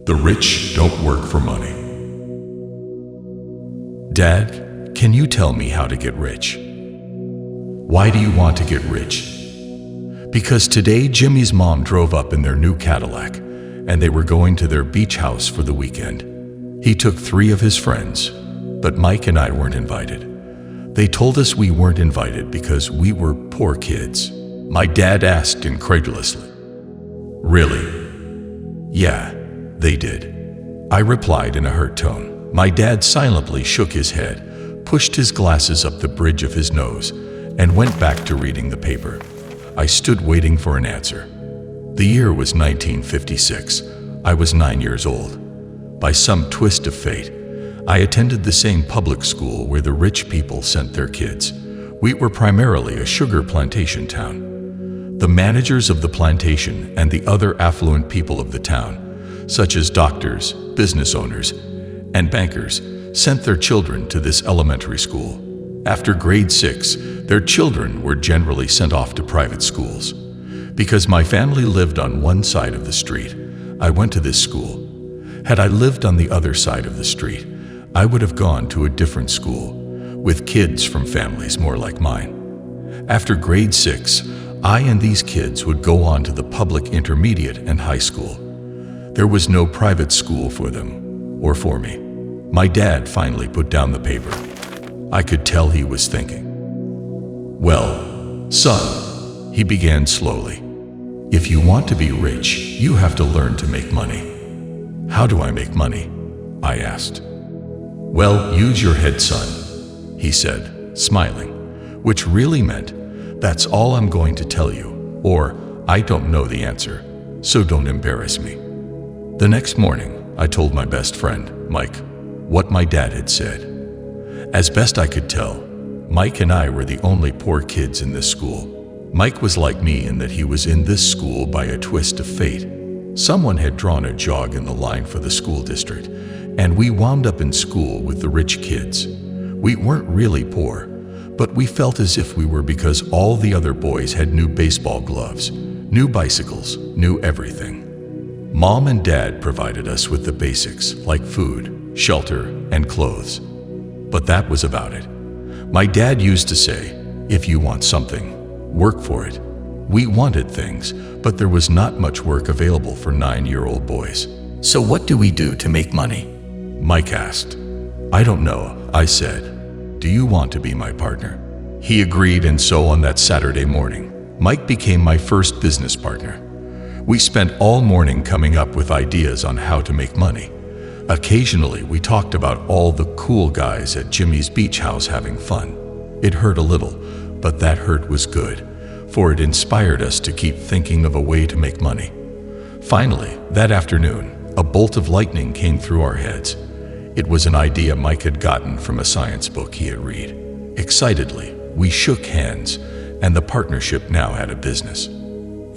The rich don't work for money. Dad, can you tell me how to get rich? Why do you want to get rich? Because today Jimmy's mom drove up in their new Cadillac, and they were going to their beach house for the weekend. He took 3 of his friends, but Mike and I weren't invited. They told us we weren't invited because we were poor kids. My dad asked incredulously. Really? Yeah, they did. I replied in a hurt tone. My dad silently shook his head, pushed his glasses up the bridge of his nose, and went back to reading the paper. I stood waiting for an answer. The year was 1956. I was 9 years old. By some twist of fate, I attended the same public school where the rich people sent their kids. We were primarily a sugar plantation town. The managers of the plantation and the other affluent people of the town, such as doctors, business owners, and bankers, sent their children to this elementary school. After grade 6, their children were generally sent off to private schools. Because my family lived on one side of the street, I went to this school. Had I lived on the other side of the street, I would have gone to a different school, with kids from families more like mine. After grade 6, I and these kids would go on to the public intermediate and high school. There was no private school for them, or for me. My dad finally put down the paper. I could tell he was thinking. Well, son, he began slowly. If you want to be rich, you have to learn to make money. How do I make money? I asked. Well, use your head, son, he said, smiling, which really meant, that's all I'm going to tell you, or I don't know the answer, so don't embarrass me. The next morning, I told my best friend, Mike, what my dad had said. As best I could tell, Mike and I were the only poor kids in this school. Mike was like me in that he was in this school by a twist of fate. Someone had drawn a jog in the line for the school district, and we wound up in school with the rich kids. We weren't really poor, but we felt as if we were because all the other boys had new baseball gloves, new bicycles, new everything. Mom and Dad provided us with the basics like food, shelter, and clothes. But that was about it. My dad used to say, if you want something, work for it. We wanted things, but there was not much work available for 9-year-old boys. So what do we do to make money? Mike asked. I don't know, I said. Do you want to be my partner? He agreed, and so on that Saturday morning, Mike became my first business partner. We spent all morning coming up with ideas on how to make money. Occasionally, we talked about all the cool guys at Jimmy's beach house having fun. It hurt a little, but that hurt was good, for it inspired us to keep thinking of a way to make money. Finally, that afternoon, a bolt of lightning came through our heads. It was an idea Mike had gotten from a science book he had read. Excitedly, we shook hands, and the partnership now had a business.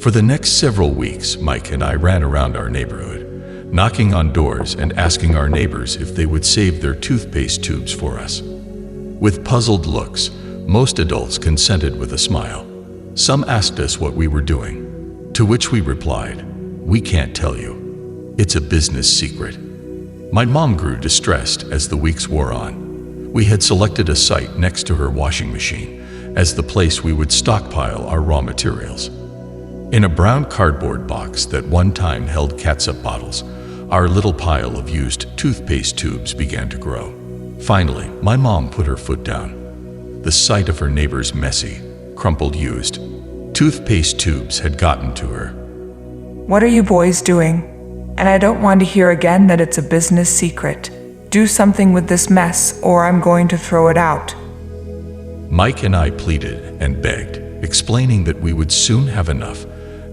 For the next several weeks, Mike and I ran around our neighborhood, knocking on doors and asking our neighbors if they would save their toothpaste tubes for us. With puzzled looks, most adults consented with a smile. Some asked us what we were doing, to which we replied, we can't tell you. It's a business secret. My mom grew distressed as the weeks wore on. We had selected a site next to her washing machine as the place we would stockpile our raw materials. In a brown cardboard box that one time held catsup bottles, our little pile of used toothpaste tubes began to grow. Finally, my mom put her foot down. The sight of her neighbor's messy, crumpled used toothpaste tubes had gotten to her. What are you boys doing? And I don't want to hear again that it's a business secret. Do something with this mess, or I'm going to throw it out. Mike and I pleaded and begged, explaining that we would soon have enough,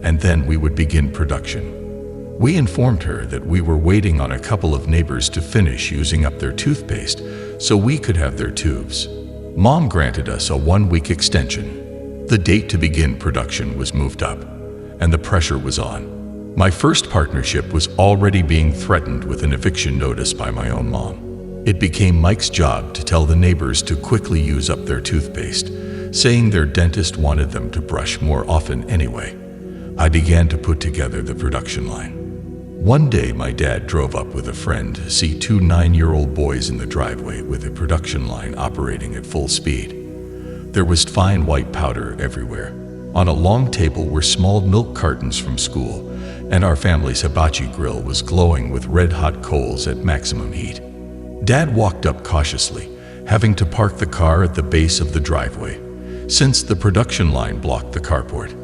and then we would begin production. We informed her that we were waiting on a couple of neighbors to finish using up their toothpaste so we could have their tubes. Mom granted us a 1-week extension. The date to begin production was moved up, and the pressure was on. My first partnership was already being threatened with an eviction notice by my own mom. It became Mike's job to tell the neighbors to quickly use up their toothpaste, saying their dentist wanted them to brush more often anyway. I began to put together the production line. One day, my dad drove up with a friend to see two 9-year-old boys in the driveway with a production line operating at full speed. There was fine white powder everywhere. On a long table were small milk cartons from school, and our family's hibachi grill was glowing with red-hot coals at maximum heat. Dad walked up cautiously, having to park the car at the base of the driveway, since the production line blocked the carport.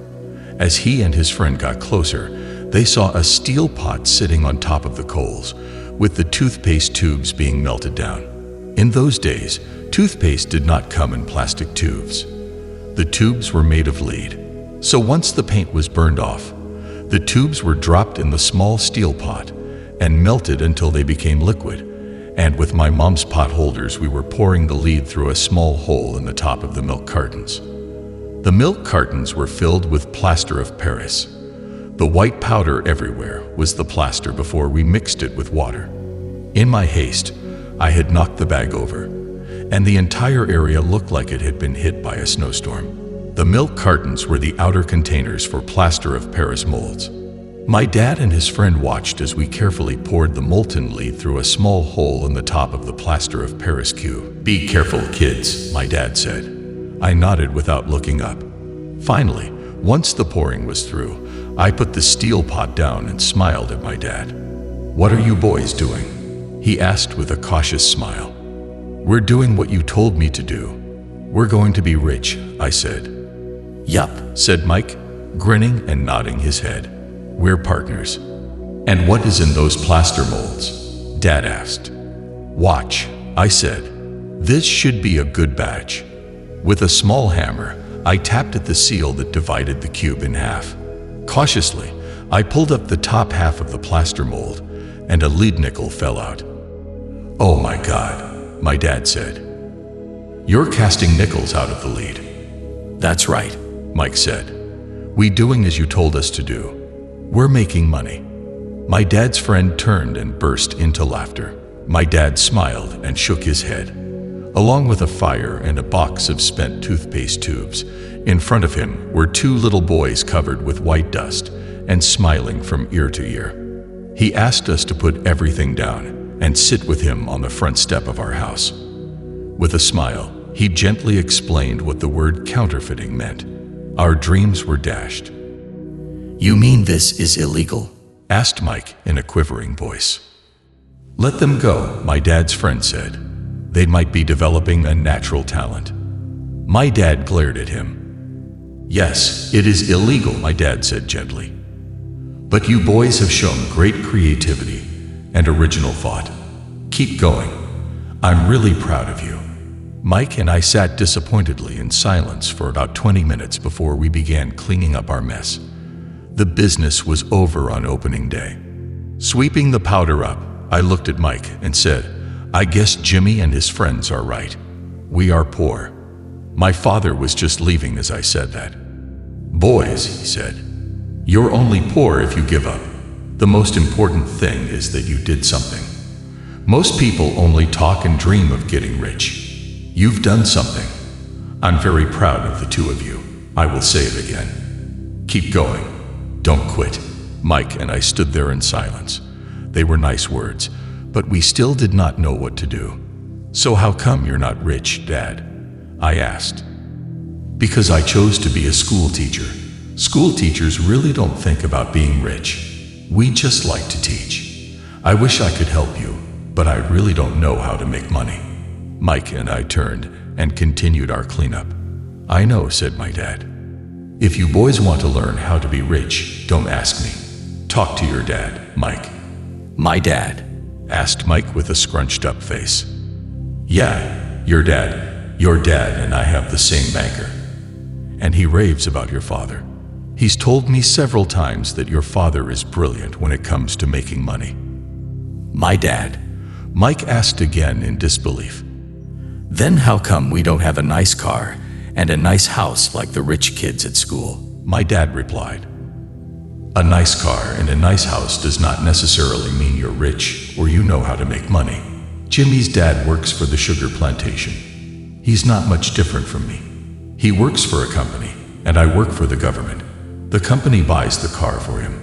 As he and his friend got closer, they saw a steel pot sitting on top of the coals, with the toothpaste tubes being melted down. In those days, toothpaste did not come in plastic tubes. The tubes were made of lead, so once the paint was burned off, the tubes were dropped in the small steel pot and melted until they became liquid, and with my mom's pot holders we were pouring the lead through a small hole in the top of the milk cartons. The milk cartons were filled with plaster of Paris. The white powder everywhere was the plaster before we mixed it with water. In my haste, I had knocked the bag over, and the entire area looked like it had been hit by a snowstorm. The milk cartons were the outer containers for plaster of Paris molds. My dad and his friend watched as we carefully poured the molten lead through a small hole in the top of the plaster of Paris cube. "Be careful, kids," my dad said. I nodded without looking up. Finally, once the pouring was through, I put the steel pot down and smiled at my dad. "What are you boys doing?" he asked with a cautious smile. "We're doing what you told me to do. We're going to be rich," I said. "Yup," said Mike, grinning and nodding his head. "We're partners." "And what is in those plaster molds?" Dad asked. "Watch," I said. "This should be a good batch." With a small hammer, I tapped at the seal that divided the cube in half. Cautiously, I pulled up the top half of the plaster mold, and a lead nickel fell out. "Oh my God," my dad said. "You're casting nickels out of the lead." "That's right," Mike said. "We doing as you told us to do. We're making money." My dad's friend turned and burst into laughter. My dad smiled and shook his head. Along with a fire and a box of spent toothpaste tubes, in front of him were two little boys covered with white dust and smiling from ear to ear. He asked us to put everything down and sit with him on the front step of our house. With a smile, he gently explained what the word counterfeiting meant. Our dreams were dashed. "You mean this is illegal?" asked Mike in a quivering voice. "Let them go," my dad's friend said. "They might be developing a natural talent." My dad glared at him. "Yes, it is illegal," my dad said gently. "But you boys have shown great creativity and original thought. Keep going. I'm really proud of you." Mike and I sat disappointedly in silence for about 20 minutes before we began cleaning up our mess. The business was over on opening day. Sweeping the powder up, I looked at Mike and said, "I guess Jimmy and his friends are right. We are poor." My father was just leaving as I said that. "Boys," he said, "you're only poor if you give up. The most important thing is that you did something. Most people only talk and dream of getting rich. You've done something. I'm very proud of the two of you. I will say it again. Keep going. Don't quit." Mike and I stood there in silence. They were nice words, but we still did not know what to do. "So how come you're not rich, Dad?" I asked. "Because I chose to be a school teacher. School teachers really don't think about being rich. We just like to teach. I wish I could help you, but I really don't know how to make money." Mike and I turned and continued our cleanup. "I know," said my dad. "If you boys want to learn how to be rich, don't ask me. Talk to your dad, Mike." "My dad?" asked Mike with a scrunched up face. "Yeah, your dad. Your dad and I have the same banker. And he raves about your father. He's told me several times that your father is brilliant when it comes to making money." "My dad?" Mike asked again in disbelief. "Then how come we don't have a nice car and a nice house like the rich kids at school?" My dad replied. "A nice car and a nice house does not necessarily mean you're rich or you know how to make money. Jimmy's dad works for the sugar plantation. He's not much different from me. He works for a company, and I work for the government. The company buys the car for him.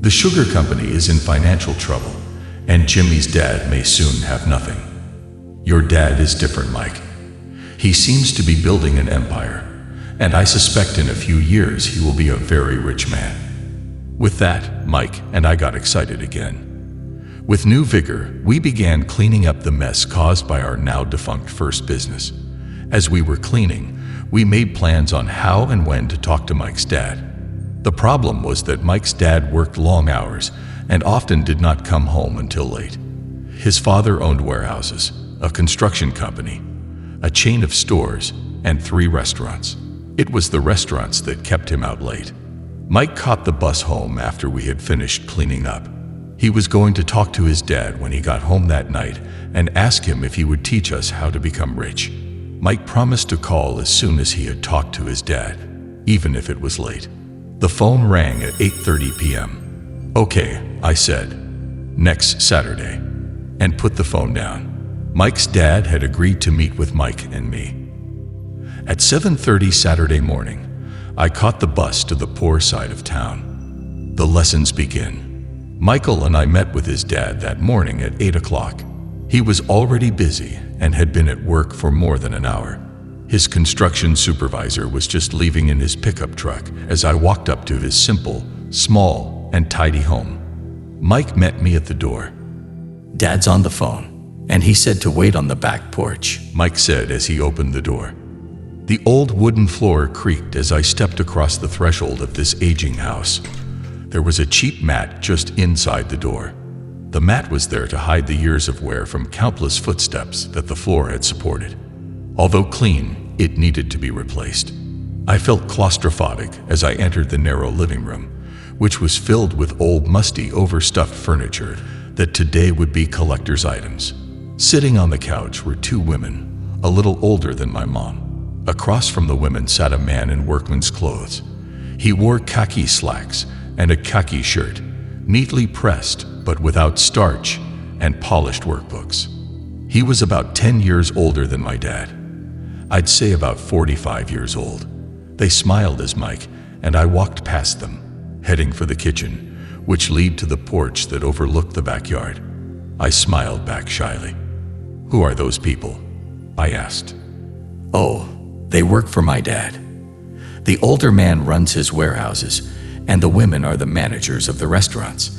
The sugar company is in financial trouble, and Jimmy's dad may soon have nothing. Your dad is different, Mike. He seems to be building an empire, and I suspect in a few years he will be a very rich man. With that, Mike and I got excited again. With new vigor, we began cleaning up the mess caused by our now defunct first business. As we were cleaning, we made plans on how and when to talk to Mike's dad. The problem was that Mike's dad worked long hours and often did not come home until late. His father owned warehouses, a construction company, a chain of stores, and 3 restaurants. It was the restaurants that kept him out late. Mike caught the bus home after we had finished cleaning up. He was going to talk to his dad when he got home that night and ask him if he would teach us how to become rich. Mike promised to call as soon as he had talked to his dad, even if it was late. The phone rang at 8:30 p.m. "Okay," I said, "next Saturday," and put the phone down. Mike's dad had agreed to meet with Mike and me. At 7:30 Saturday morning, I caught the bus to the poor side of town. The lessons begin. Michael and I met with his dad that morning at 8 o'clock. He was already busy and had been at work for more than an hour. His construction supervisor was just leaving in his pickup truck as I walked up to his simple, small, and tidy home. Mike met me at the door. "Dad's on the phone, and he said to wait on the back porch," Mike said as he opened the door. The old wooden floor creaked as I stepped across the threshold of this aging house. There was a cheap mat just inside the door. The mat was there to hide the years of wear from countless footsteps that the floor had supported. Although clean, it needed to be replaced. I felt claustrophobic as I entered the narrow living room, which was filled with old, musty, overstuffed furniture that today would be collector's items. Sitting on the couch were 2 women, a little older than my mom. Across from the women sat a man in workman's clothes. He wore khaki slacks and a khaki shirt, neatly pressed but without starch, and polished workbooks. He was about 10 years older than my dad. I'd say about 45 years old. They smiled as Mike and I walked past them, heading for the kitchen, which led to the porch that overlooked the backyard. I smiled back shyly. "Who are those people?" I asked. "Oh, they work for my dad. The older man runs his warehouses, and the women are the managers of the restaurants.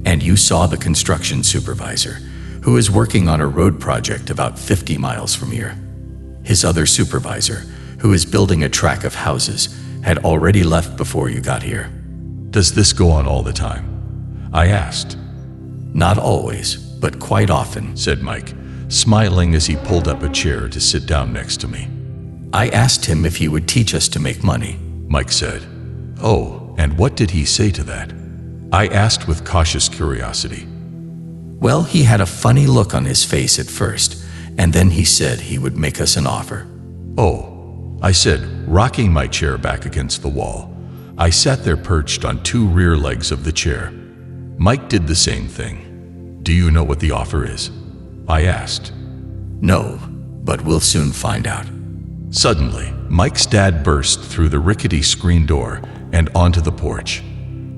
And you saw the construction supervisor, who is working on a road project about 50 miles from here. His other supervisor, who is building a track of houses, had already left before you got here." "Does this go on all the time?" I asked. "Not always, but quite often," said Mike, smiling as he pulled up a chair to sit down next to me. "I asked him if he would teach us to make money," Mike said. "Oh, and what did he say to that?" I asked with cautious curiosity. "Well, he had a funny look on his face at first, and then he said he would make us an offer." "Oh," I said, rocking my chair back against the wall. I sat there perched on 2 rear legs of the chair. Mike did the same thing. "Do you know what the offer is?" I asked. "No, but we'll soon find out." Suddenly, Mike's dad burst through the rickety screen door and onto the porch.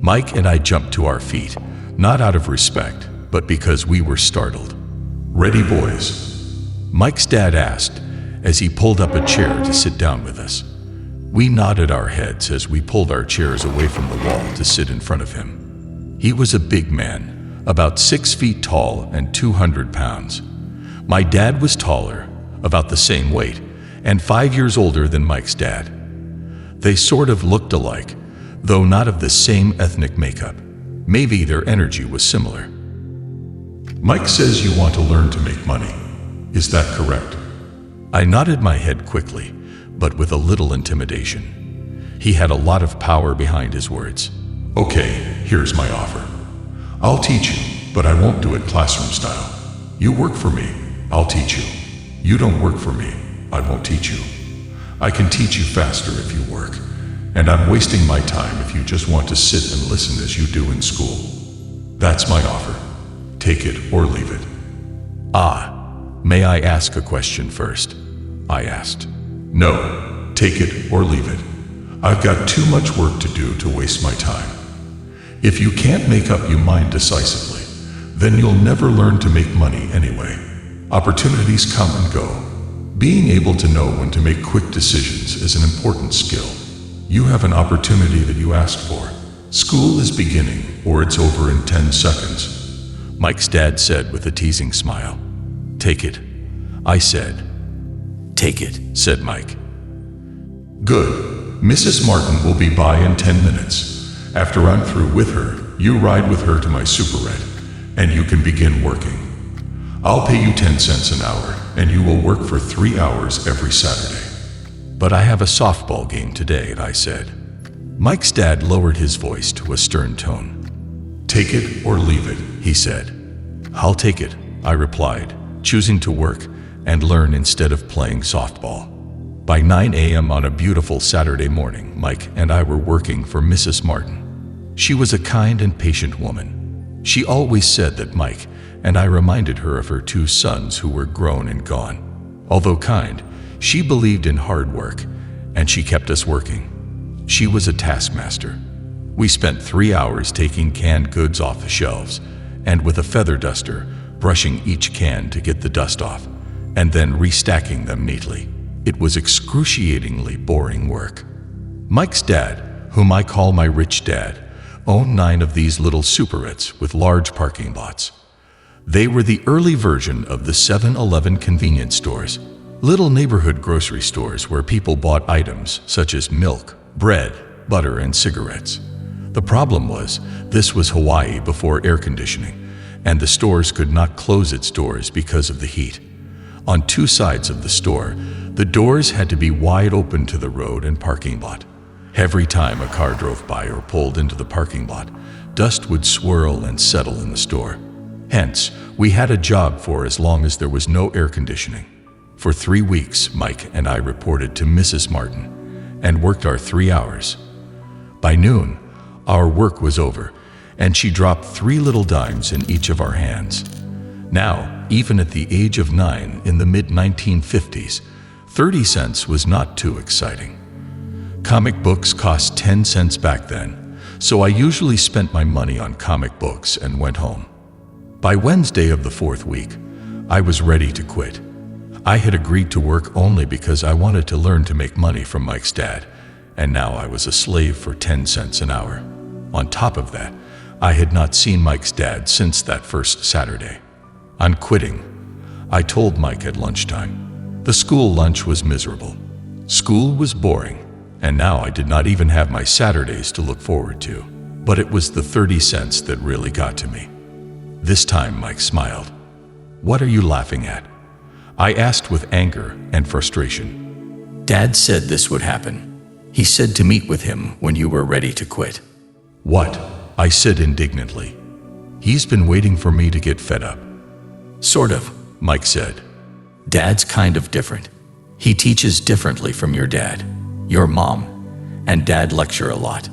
Mike and I jumped to our feet, not out of respect, but because we were startled. "Ready, boys?" Mike's dad asked as he pulled up a chair to sit down with us. We nodded our heads as we pulled our chairs away from the wall to sit in front of him. He was a big man, about 6 feet tall and 200 pounds. My dad was taller, about the same weight, and 5 years older than Mike's dad. They sort of looked alike, though not of the same ethnic makeup. Maybe their energy was similar. "Mike says you want to learn to make money. Is that correct?" I nodded my head quickly, but with a little intimidation. He had a lot of power behind his words. "Okay, here's my offer. I'll teach you, but I won't do it classroom style. You work for me, I'll teach you. You don't work for me, I won't teach you. I can teach you faster if you work, and I'm wasting my time if you just want to sit and listen as you do in school. That's my offer. Take it or leave it." "Ah, may I ask a question first?" I asked. "No, take it or leave it. I've got too much work to do to waste my time. If you can't make up your mind decisively, then you'll never learn to make money anyway. Opportunities come and go. Being able to know when to make quick decisions is an important skill. You have an opportunity that you asked for. School is beginning, or it's over in 10 seconds. Mike's dad said with a teasing smile. Take it, I said. Take it, said Mike. Good. Mrs. Martin will be by in 10 minutes. After I'm through with her, you ride with her to my superette, and you can begin working. I'll pay you 10 cents an hour, and you will work for 3 hours every Saturday. But I have a softball game today, I said. Mike's dad lowered his voice to a stern tone. Take it or leave it, he said. I'll take it, I replied, choosing to work and learn instead of playing softball. By 9 a.m. on a beautiful Saturday morning, Mike and I were working for Mrs. Martin. She was a kind and patient woman. She always said that Mike and I reminded her of her 2 sons who were grown and gone. Although kind, she believed in hard work, and she kept us working. She was a taskmaster. We spent 3 hours taking canned goods off the shelves, and with a feather duster, brushing each can to get the dust off, and then restacking them neatly. It was excruciatingly boring work. Mike's dad, whom I call my rich dad, owned 9 of these little superettes with large parking lots. They were the early version of the 7-Eleven convenience stores, little neighborhood grocery stores where people bought items such as milk, bread, butter, and cigarettes. The problem was, this was Hawaii before air conditioning, and the stores could not close its doors because of the heat. On 2 sides of the store, the doors had to be wide open to the road and parking lot. Every time a car drove by or pulled into the parking lot, dust would swirl and settle in the store. Hence, we had a job for as long as there was no air conditioning. For 3 weeks, Mike and I reported to Mrs. Martin and worked our 3 hours. By noon, our work was over, and she dropped 3 little dimes in each of our hands. Now, even at the age of 9 in the mid-1950s, 30 cents was not too exciting. Comic books cost 10 cents back then, so I usually spent my money on comic books and went home. By Wednesday of the 4th week, I was ready to quit. I had agreed to work only because I wanted to learn to make money from Mike's dad, and now I was a slave for 10 cents an hour. On top of that, I had not seen Mike's dad since that first Saturday. I'm quitting, I told Mike at lunchtime. The school lunch was miserable. School was boring, and now I did not even have my Saturdays to look forward to. But it was the 30 cents that really got to me. This time Mike smiled. What are you laughing at? I asked with anger and frustration. Dad said this would happen. He said to meet with him when you were ready to quit. What? I said indignantly. He's been waiting for me to get fed up. Sort of, Mike said. Dad's kind of different. He teaches differently from your dad. Your mom and dad lecture a lot.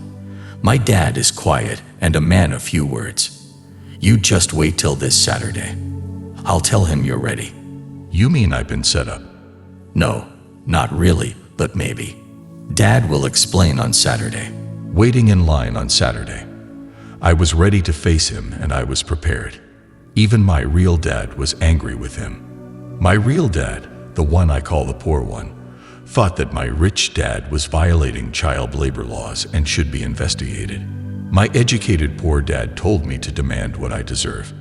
My dad is quiet and a man of few words. You just wait till this Saturday. I'll tell him you're ready. You mean I've been set up? No, not really, but maybe. Dad will explain on Saturday. Waiting in line on Saturday. I was ready to face him, and I was prepared. Even my real dad was angry with him. My real dad, the one I call the poor one, thought that my rich dad was violating child labor laws and should be investigated. My educated poor dad told me to demand what I deserve.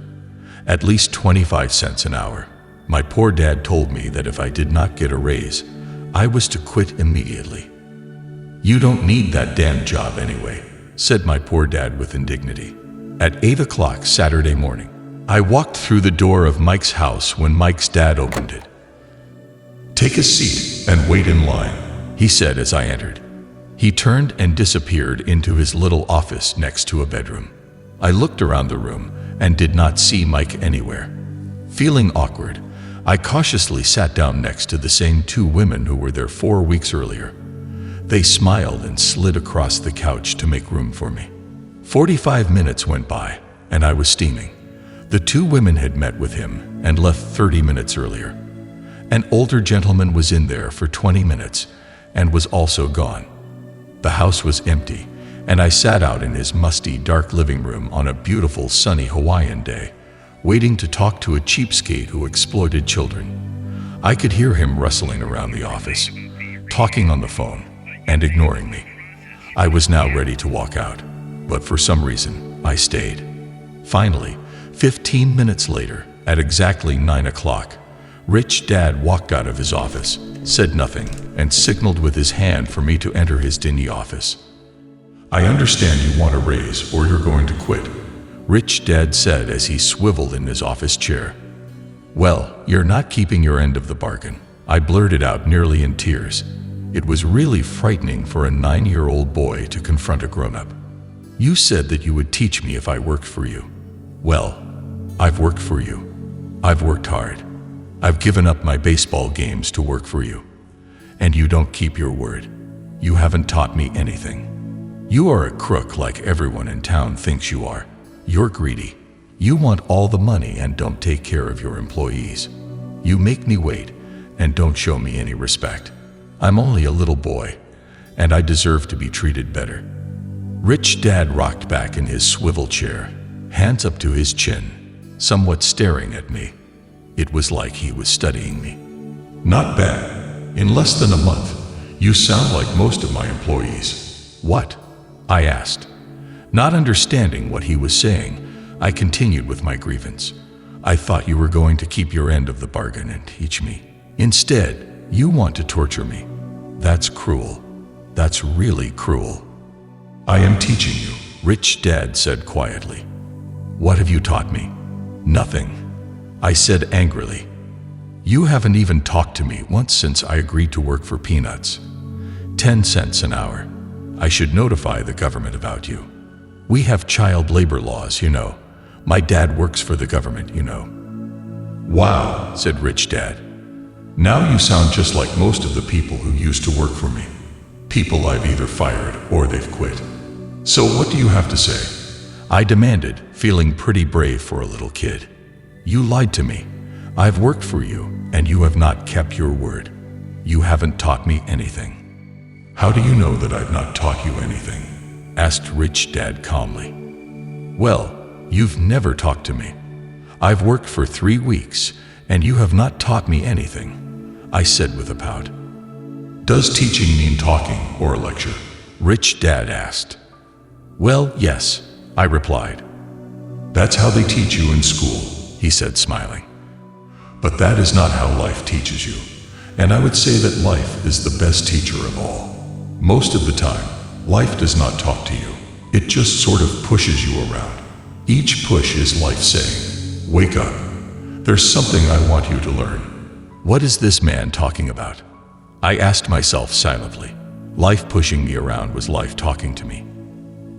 At least 25 cents an hour. My poor dad told me that if I did not get a raise, I was to quit immediately. You don't need that damn job anyway, said my poor dad with indignity. At 8 o'clock Saturday morning, I walked through the door of Mike's house when Mike's dad opened it. Take a seat and wait in line, he said as I entered. He turned and disappeared into his little office next to a bedroom. I looked around the room and did not see Mike anywhere. Feeling awkward, I cautiously sat down next to the same 2 women who were there 4 weeks earlier. They smiled and slid across the couch to make room for me. 45 minutes went by, and I was steaming. The 2 women had met with him and left 30 minutes earlier. An older gentleman was in there for 20 minutes and was also gone. The house was empty, and I sat out in his musty, dark living room on a beautiful, sunny Hawaiian day, waiting to talk to a cheapskate who exploited children. I could hear him rustling around the office, talking on the phone, and ignoring me. I was now ready to walk out, but for some reason, I stayed. Finally, 15 minutes later, at exactly 9 o'clock, Rich Dad walked out of his office, said nothing, and signaled with his hand for me to enter his dingy office. I understand you want a raise or you're going to quit, Rich Dad said as he swiveled in his office chair. Well, you're not keeping your end of the bargain, I blurted out, nearly in tears. It was really frightening for a 9-year-old boy to confront a grown-up. You said that you would teach me if I worked for you. Well, I've worked for you. I've worked hard. I've given up my baseball games to work for you. And you don't keep your word. You haven't taught me anything. You are a crook like everyone in town thinks you are. You're greedy. You want all the money and don't take care of your employees. You make me wait and don't show me any respect. I'm only a little boy, and I deserve to be treated better. Rich Dad rocked back in his swivel chair, hands up to his chin, somewhat staring at me. It was like he was studying me. Not bad. In less than a month, you sound like most of my employees. What? I asked. Not understanding what he was saying, I continued with my grievance. I thought you were going to keep your end of the bargain and teach me. Instead, you want to torture me. That's cruel. That's really cruel. I am teaching you, Rich Dad said quietly. What have you taught me? Nothing, I said angrily. You haven't even talked to me once since I agreed to work for peanuts. 10 cents an hour. I should notify the government about you. We have child labor laws, you know. My dad works for the government, you know. Wow, said Rich Dad. Now you sound just like most of the people who used to work for me. People I've either fired or they've quit. So what do you have to say? I demanded, feeling pretty brave for a little kid. You lied to me. I've worked for you, and you have not kept your word. You haven't taught me anything. How do you know that I've not taught you anything? Asked Rich Dad calmly. Well, you've never talked to me. I've worked for 3 weeks, and you have not taught me anything, I said with a pout. Does teaching mean talking or a lecture? Rich Dad asked. Well, yes, I replied. That's how they teach you in school, he said, smiling. But that is not how life teaches you. And I would say that life is the best teacher of all. Most of the time, life does not talk to you. It just sort of pushes you around. Each push is life saying, wake up. There's something I want you to learn. What is this man talking about? I asked myself silently. Life pushing me around was life talking to me.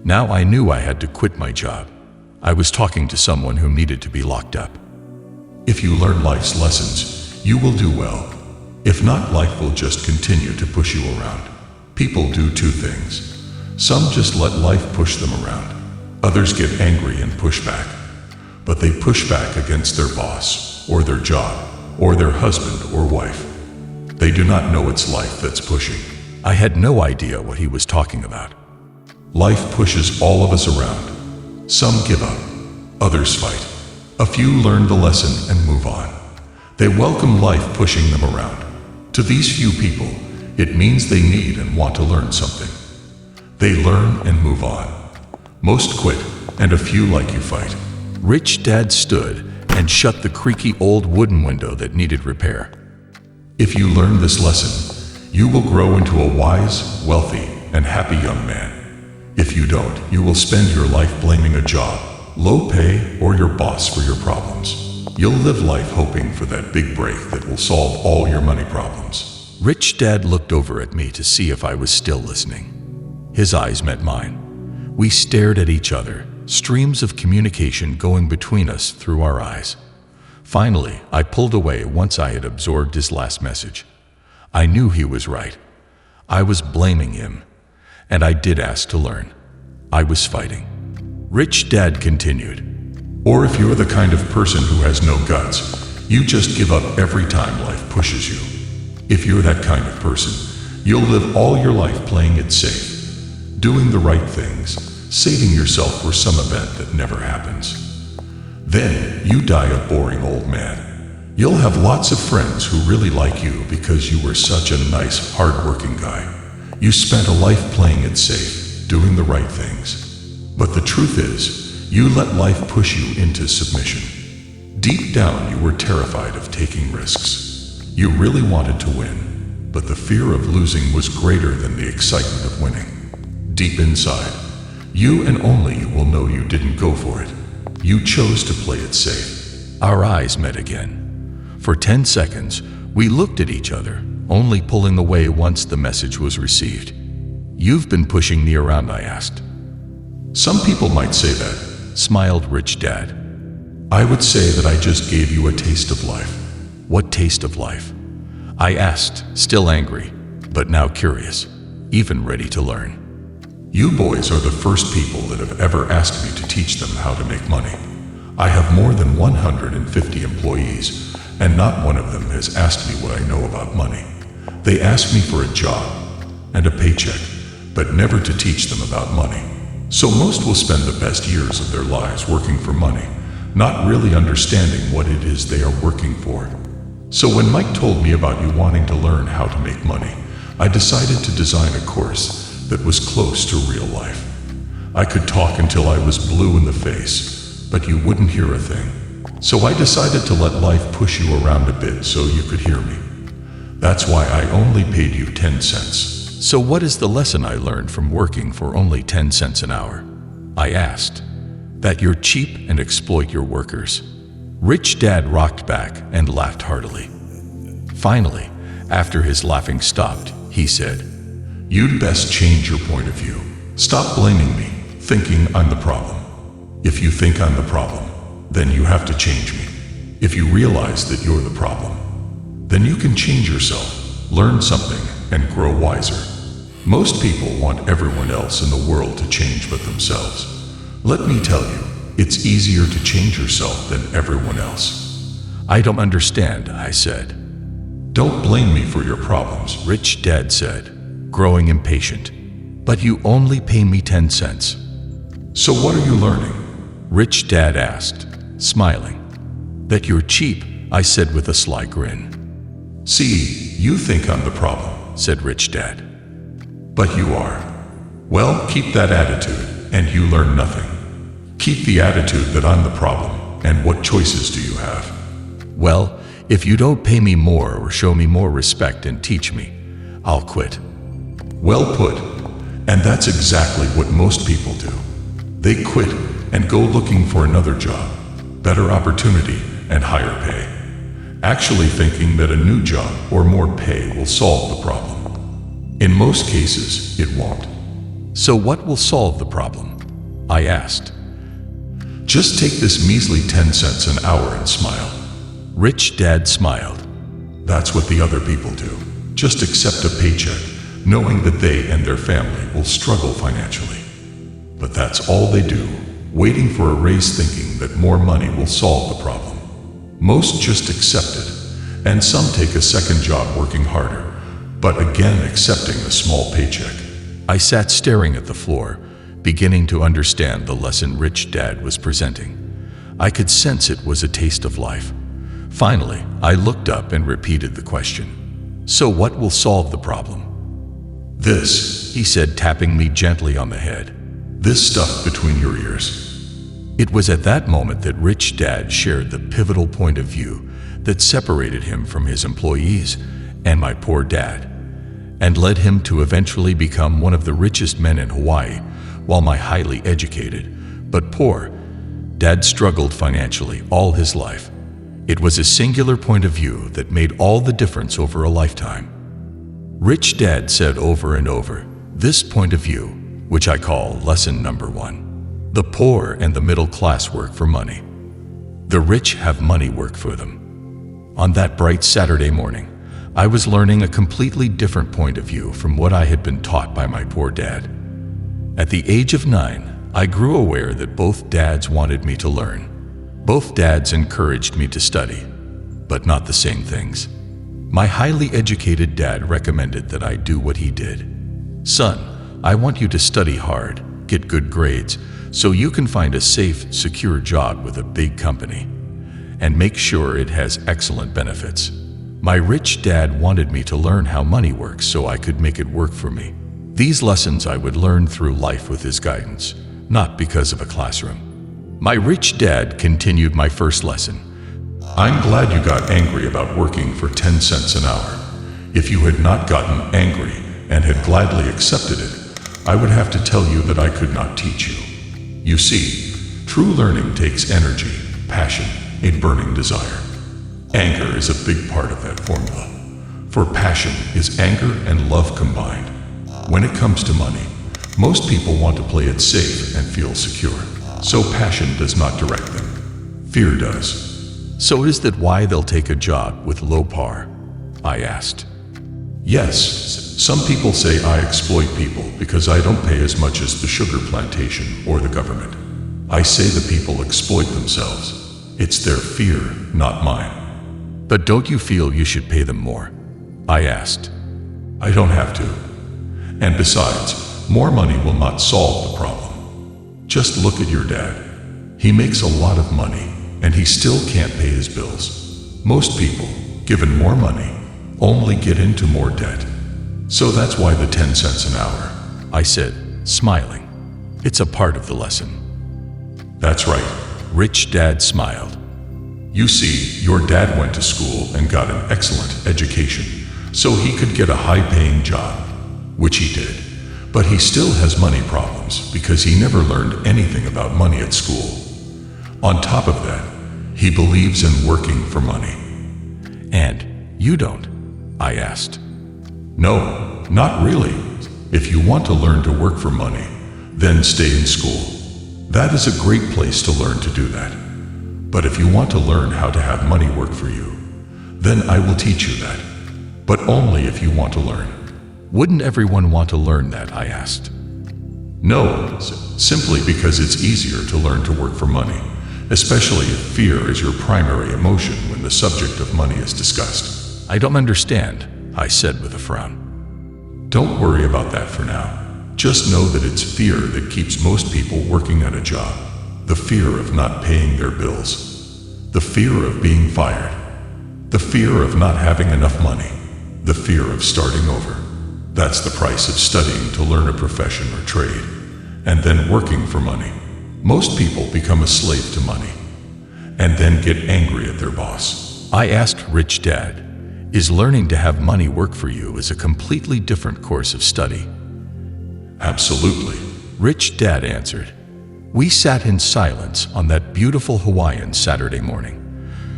Now I knew I had to quit my job. I was talking to someone who needed to be locked up. If you learn life's lessons, you will do well. If not, life will just continue to push you around. People do two things. Some just let life push them around. Others get angry and push back. But they push back against their boss, or their job, or their husband or wife. They do not know it's life that's pushing. I had no idea what he was talking about. Life pushes all of us around. Some give up, others fight. A few learn the lesson and move on. They welcome life pushing them around. To these few people, it means they need and want to learn something. They learn and move on. Most quit, and a few like you fight. Rich Dad stood and shut the creaky old wooden window that needed repair. If you learn this lesson, you will grow into a wise, wealthy, and happy young man. If you don't, you will spend your life blaming a job, low pay, or your boss for your problems. You'll live life hoping for that big break that will solve all your money problems. Rich Dad looked over at me to see if I was still listening. His eyes met mine. We stared at each other, streams of communication going between us through our eyes. Finally, I pulled away once I had absorbed his last message. I knew he was right. I was blaming him, and I did ask to learn. I was fighting. Rich Dad continued. Or if you're the kind of person who has no guts, you just give up every time life pushes you. If you're that kind of person, you'll live all your life playing it safe. doing the right things, saving yourself for some event that never happens. Then you die a boring old man. You'll have lots of friends who really like you because you were such a nice, hard-working guy. You spent a life playing it safe, doing the right things. But the truth is, you let life push you into submission. Deep down, you were terrified of taking risks. You really wanted to win, but the fear of losing was greater than the excitement of winning. Deep inside, you and only you will know you didn't go for it. You chose to play it safe. Our eyes met again. For 10 seconds, we looked at each other, only pulling away once the message was received. "You've been pushing me around," I asked. Some people might say that, Smiled Rich Dad. I would say that I just gave you a taste of life. What taste of life? I asked, still angry, but now curious, even ready to learn. You boys are the first people that have ever asked me to teach them how to make money. I have more than 150 employees, and not one of them has asked me what I know about money. They ask me for a job and a paycheck, but never to teach them about money. So most will spend the best years of their lives working for money, not really understanding what it is they are working for. So when Mike told me about you wanting to learn how to make money, I decided to design a course that was close to real life. I could talk until I was blue in the face, but you wouldn't hear a thing. So I decided to let life push you around a bit so you could hear me. That's why I only paid you 10 cents. So what is the lesson I learned from working for only 10 cents an hour? I asked. That you're cheap and exploit your workers. Rich Dad rocked back and laughed heartily. Finally, after his laughing stopped, he said, You'd best change your point of view. Stop blaming me, thinking I'm the problem. If you think I'm the problem, then you have to change me. If you realize that you're the problem, then you can change yourself, learn something, and grow wiser. Most people want everyone else in the world to change but themselves. Let me tell you, it's easier to change yourself than everyone else. I don't understand, I said. Don't blame me for your problems, Rich Dad said, growing impatient. But you only pay me 10 cents. So what are you learning? Rich Dad asked, smiling. That you're cheap, I said with a sly grin. See, you think I'm the problem, said Rich Dad. But you are. Well, keep that attitude, and you learn nothing. Keep the attitude that I'm the problem, and what choices do you have? Well, if you don't pay me more or show me more respect and teach me, I'll quit. Well put. And that's exactly what most people do. They quit and go looking for another job, better opportunity, and higher pay, actually thinking that a new job or more pay will solve the problem. In most cases, it won't. So what will solve the problem? I asked. Just take this measly 10 cents an hour and smile. Rich Dad smiled. That's what the other people do. Just accept a paycheck, knowing that they and their family will struggle financially. But that's all they do, waiting for a raise thinking that more money will solve the problem. Most just accept it, and some take a second job working harder, but again accepting a small paycheck. I sat staring at the floor, beginning to understand the lesson Rich Dad was presenting. I could sense it was a taste of life. Finally, I looked up and repeated the question. So what will solve the problem? This, he said, tapping me gently on the head. This stuff between your ears. It was at that moment that Rich Dad shared the pivotal point of view that separated him from his employees and my poor dad, and led him to eventually become one of the richest men in Hawaii, while my highly educated, but poor, dad struggled financially all his life. It was a singular point of view that made all the difference over a lifetime. Rich Dad said over and over, this point of view, which I call lesson number 1. The poor and the middle class work for money. The rich have money work for them. On that bright Saturday morning, I was learning a completely different point of view from what I had been taught by my poor dad. At the age of 9, I grew aware that both dads wanted me to learn. Both dads encouraged me to study, but not the same things. My highly educated dad recommended that I do what he did. Son, I want you to study hard, get good grades, so you can find a safe, secure job with a big company. And make sure it has excellent benefits. My rich dad wanted me to learn how money works so I could make it work for me. These lessons I would learn through life with his guidance, not because of a classroom. My rich dad continued my first lesson. I'm glad you got angry about working for 10 cents an hour. If you had not gotten angry and had gladly accepted it, I would have to tell you that I could not teach you. You see, true learning takes energy, passion, a burning desire. Anger is a big part of that formula. For passion is anger and love combined. When it comes to money, most people want to play it safe and feel secure. So passion does not direct them. Fear does. So is that why they'll take a job with low par? I asked. Yes, some people say I exploit people because I don't pay as much as the sugar plantation or the government. I say the people exploit themselves. It's their fear, not mine. But don't you feel you should pay them more? I asked. I don't have to. And besides, more money will not solve the problem. Just look at your dad. He makes a lot of money, and he still can't pay his bills. Most people, given more money, only get into more debt. So that's why the 10 cents an hour, I said, smiling. It's a part of the lesson. That's right. Rich dad smiled. You see, your dad went to school and got an excellent education, so he could get a high-paying job, which he did. But he still has money problems because he never learned anything about money at school. On top of that, he believes in working for money. And you don't? I asked. No, not really. If you want to learn to work for money, then stay in school. That is a great place to learn to do that. But if you want to learn how to have money work for you, then I will teach you that. But only if you want to learn. Wouldn't everyone want to learn that? I asked. No, simply because it's easier to learn to work for money, especially if fear is your primary emotion when the subject of money is discussed. I don't understand, I said with a frown. Don't worry about that for now. Just know that it's fear that keeps most people working at a job. The fear of not paying their bills. The fear of being fired. The fear of not having enough money. The fear of starting over. That's the price of studying to learn a profession or trade, and then working for money. Most people become a slave to money, and then get angry at their boss. I asked Rich Dad, is learning to have money work for you is a completely different course of study? Absolutely. Rich Dad answered. We sat in silence on that beautiful Hawaiian Saturday morning.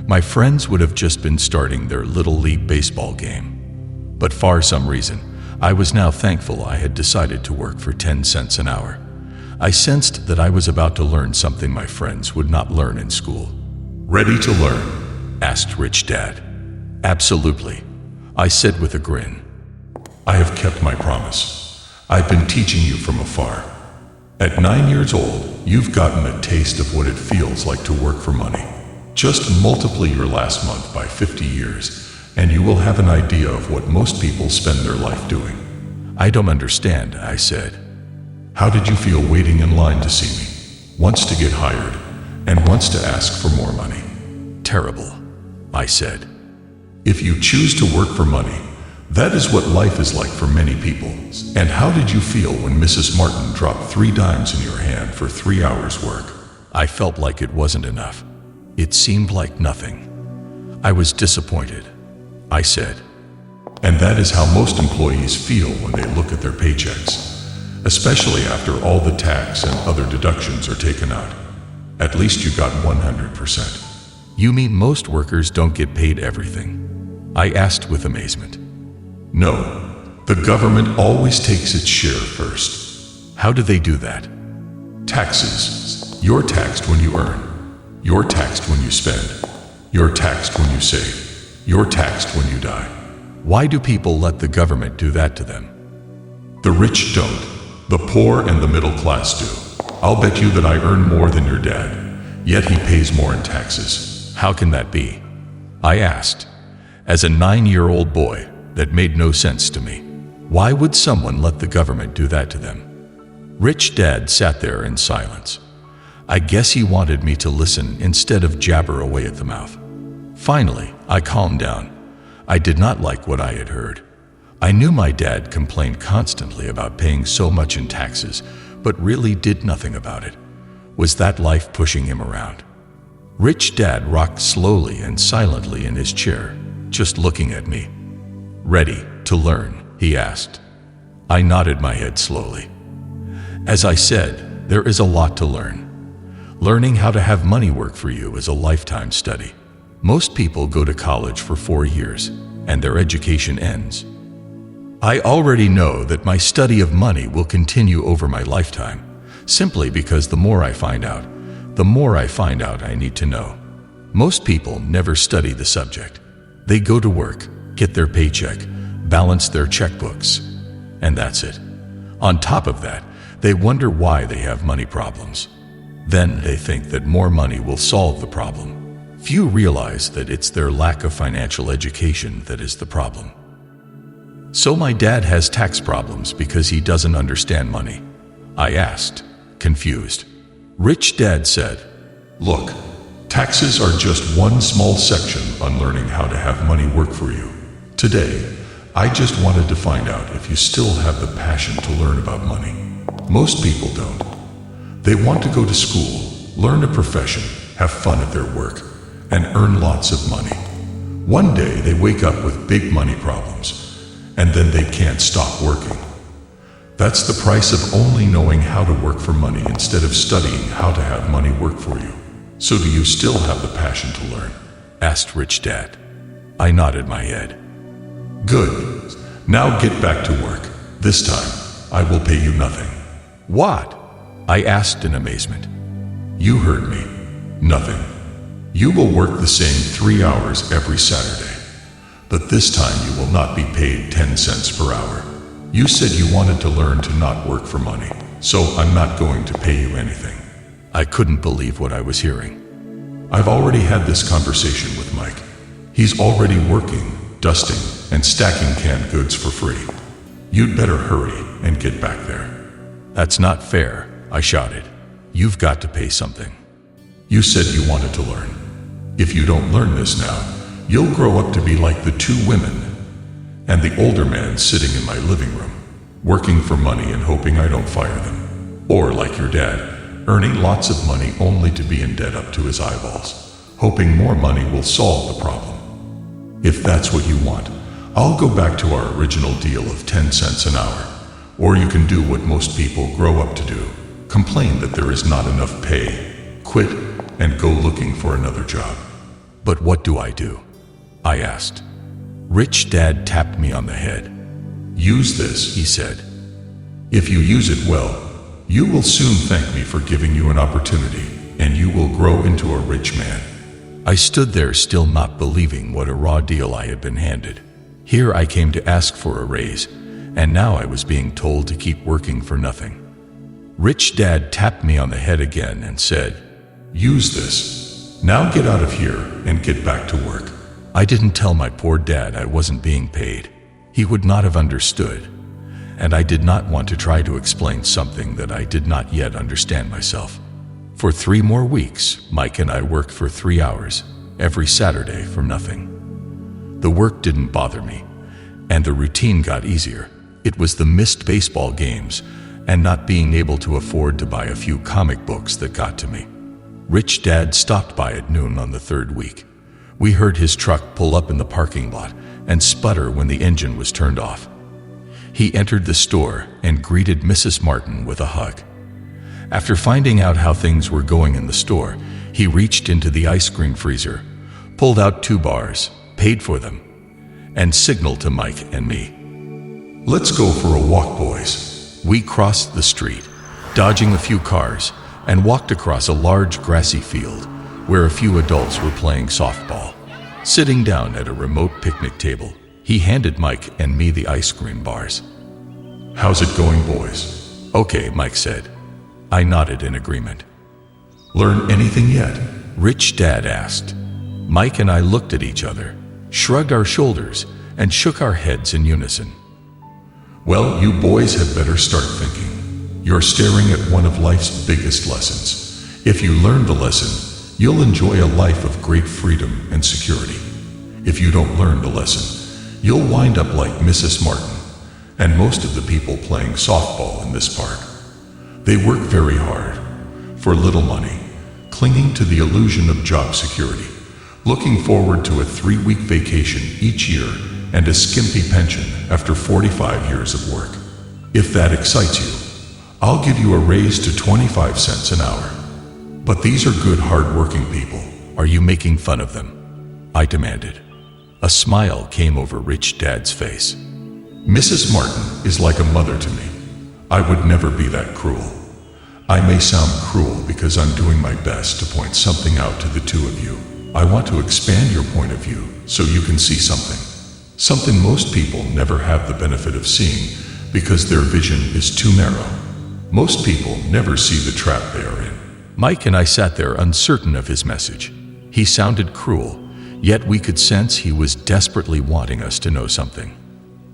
My friends would have just been starting their Little League baseball game. But for some reason, I was now thankful I had decided to work for 10 cents an hour. I sensed that I was about to learn something my friends would not learn in school. Ready to learn? Asked Rich Dad. Absolutely, I said with a grin. I have kept my promise. I've been teaching you from afar. At 9 years old, you've gotten a taste of what it feels like to work for money. Just multiply your last month by 50 years, and you will have an idea of what most people spend their life doing. I don't understand, I said. How did you feel waiting in line to see me? Once to get hired, and once to ask for more money. Terrible, I said. If you choose to work for money, that is what life is like for many people. And how did you feel when Mrs. Martin dropped 3 dimes in your hand for 3 hours' work? I felt like it wasn't enough. It seemed like nothing. I was disappointed, I said. And that is how most employees feel when they look at their paychecks, especially after all the tax and other deductions are taken out. At least you got 100%. You mean most workers don't get paid everything? I asked with amazement. No, the government always takes its share first. How do they do that? Taxes. You're taxed when you earn. You're taxed when you spend. You're taxed when you save. You're taxed when you die. Why do people let the government do that to them? The rich don't. The poor and the middle class do. I'll bet you that I earn more than your dad, yet he pays more in taxes. How can that be? I asked. As a 9-year-old boy, that made no sense to me. Why would someone let the government do that to them? Rich Dad sat there in silence. I guess he wanted me to listen instead of jabber away at the mouth. Finally, I calmed down. I did not like what I had heard. I knew my dad complained constantly about paying so much in taxes, but really did nothing about it. Was that life pushing him around? Rich Dad rocked slowly and silently in his chair, just looking at me. "Ready to learn?" he asked. I nodded my head slowly. As I said, there is a lot to learn. Learning how to have money work for you is a lifetime study. Most people go to college for 4 years, and their education ends. I already know that my study of money will continue over my lifetime, simply because the more I find out, I need to know. Most people never study the subject. They go to work, get their paycheck, balance their checkbooks, and that's it. On top of that, they wonder why they have money problems. Then they think that more money will solve the problem. Few realize that it's their lack of financial education that is the problem. So my dad has tax problems because he doesn't understand money? I asked, confused. Rich Dad said, Look, taxes are just one small section on learning how to have money work for you. Today, I just wanted to find out if you still have the passion to learn about money. Most people don't. They want to go to school, learn a profession, have fun at their work, and earn lots of money. One day they wake up with big money problems, and then they can't stop working. That's the price of only knowing how to work for money instead of studying how to have money work for you. So do you still have the passion to learn? Asked Rich Dad. I nodded my head. Good. Now get back to work. This time, I will pay you nothing. What? I asked in amazement. You heard me. Nothing. You will work the same 3 hours every Saturday. But this time you will not be paid 10 cents per hour. You said you wanted to learn to not work for money, so I'm not going to pay you anything. I couldn't believe what I was hearing. I've already had this conversation with Mike. He's already working, dusting, and stacking canned goods for free. You'd better hurry and get back there. That's not fair, I shouted. You've got to pay something. You said you wanted to learn. If you don't learn this now, you'll grow up to be like the 2 women and the older man sitting in my living room, working for money and hoping I don't fire them. Or like your dad, earning lots of money only to be in debt up to his eyeballs, hoping more money will solve the problem. If that's what you want, I'll go back to our original deal of 10 cents an hour. Or you can do what most people grow up to do, complain that there is not enough pay, quit, and go looking for another job. But what do I do? I asked. Rich Dad tapped me on the head. Use this, he said. If you use it well, you will soon thank me for giving you an opportunity, and you will grow into a rich man. I stood there still not believing what a raw deal I had been handed. Here I came to ask for a raise, and now I was being told to keep working for nothing. Rich Dad tapped me on the head again and said, Use this. Now get out of here and get back to work. I didn't tell my poor dad I wasn't being paid. He would not have understood. And I did not want to try to explain something that I did not yet understand myself. For 3 more weeks, Mike and I worked for 3 hours, every Saturday for nothing. The work didn't bother me, and the routine got easier. It was the missed baseball games and not being able to afford to buy a few comic books that got to me. Rich Dad stopped by at noon on the 3rd week. We heard his truck pull up in the parking lot and sputter when the engine was turned off. He entered the store and greeted Mrs. Martin with a hug. After finding out how things were going in the store, he reached into the ice cream freezer, pulled out 2 bars, paid for them, and signaled to Mike and me. Let's go for a walk, boys. We crossed the street, dodging a few cars, and walked across a large grassy field where a few adults were playing softball. Sitting down at a remote picnic table, he handed Mike and me the ice cream bars. How's it going, boys? Okay, Mike said. I nodded in agreement. Learn anything yet? Rich Dad asked. Mike and I looked at each other, shrugged our shoulders, and shook our heads in unison. Well, you boys had better start thinking. You're staring at one of life's biggest lessons. If you learn the lesson, you'll enjoy a life of great freedom and security. If you don't learn the lesson, you'll wind up like Mrs. Martin and most of the people playing softball in this park. They work very hard for little money, clinging to the illusion of job security, looking forward to a 3-week vacation each year and a skimpy pension after 45 years of work. If that excites you, I'll give you a raise to 25 cents an hour. But these are good, hard-working people. Are you making fun of them? I demanded. A smile came over Rich Dad's face. Mrs. Martin is like a mother to me. I would never be that cruel. I may sound cruel because I'm doing my best to point something out to the two of you. I want to expand your point of view so you can see something. Something most people never have the benefit of seeing because their vision is too narrow. Most people never see the trap they are in. Mike and I sat there uncertain of his message. He sounded cruel, yet we could sense he was desperately wanting us to know something.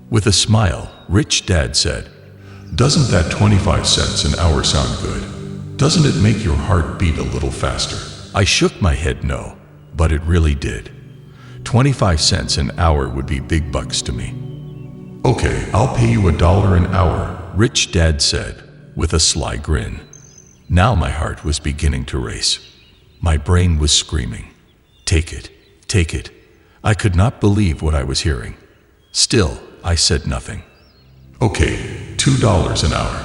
With a smile, Rich Dad said, "Doesn't that 25 cents an hour sound good? Doesn't it make your heart beat a little faster?" I shook my head no, but it really did. 25 cents an hour would be big bucks to me. "Okay, I'll pay you $1 an hour," Rich Dad said, with a sly grin. Now my heart was beginning to race. My brain was screaming, "Take it, take it." I could not believe what I was hearing. Still, I said nothing. "Okay, $2 an hour."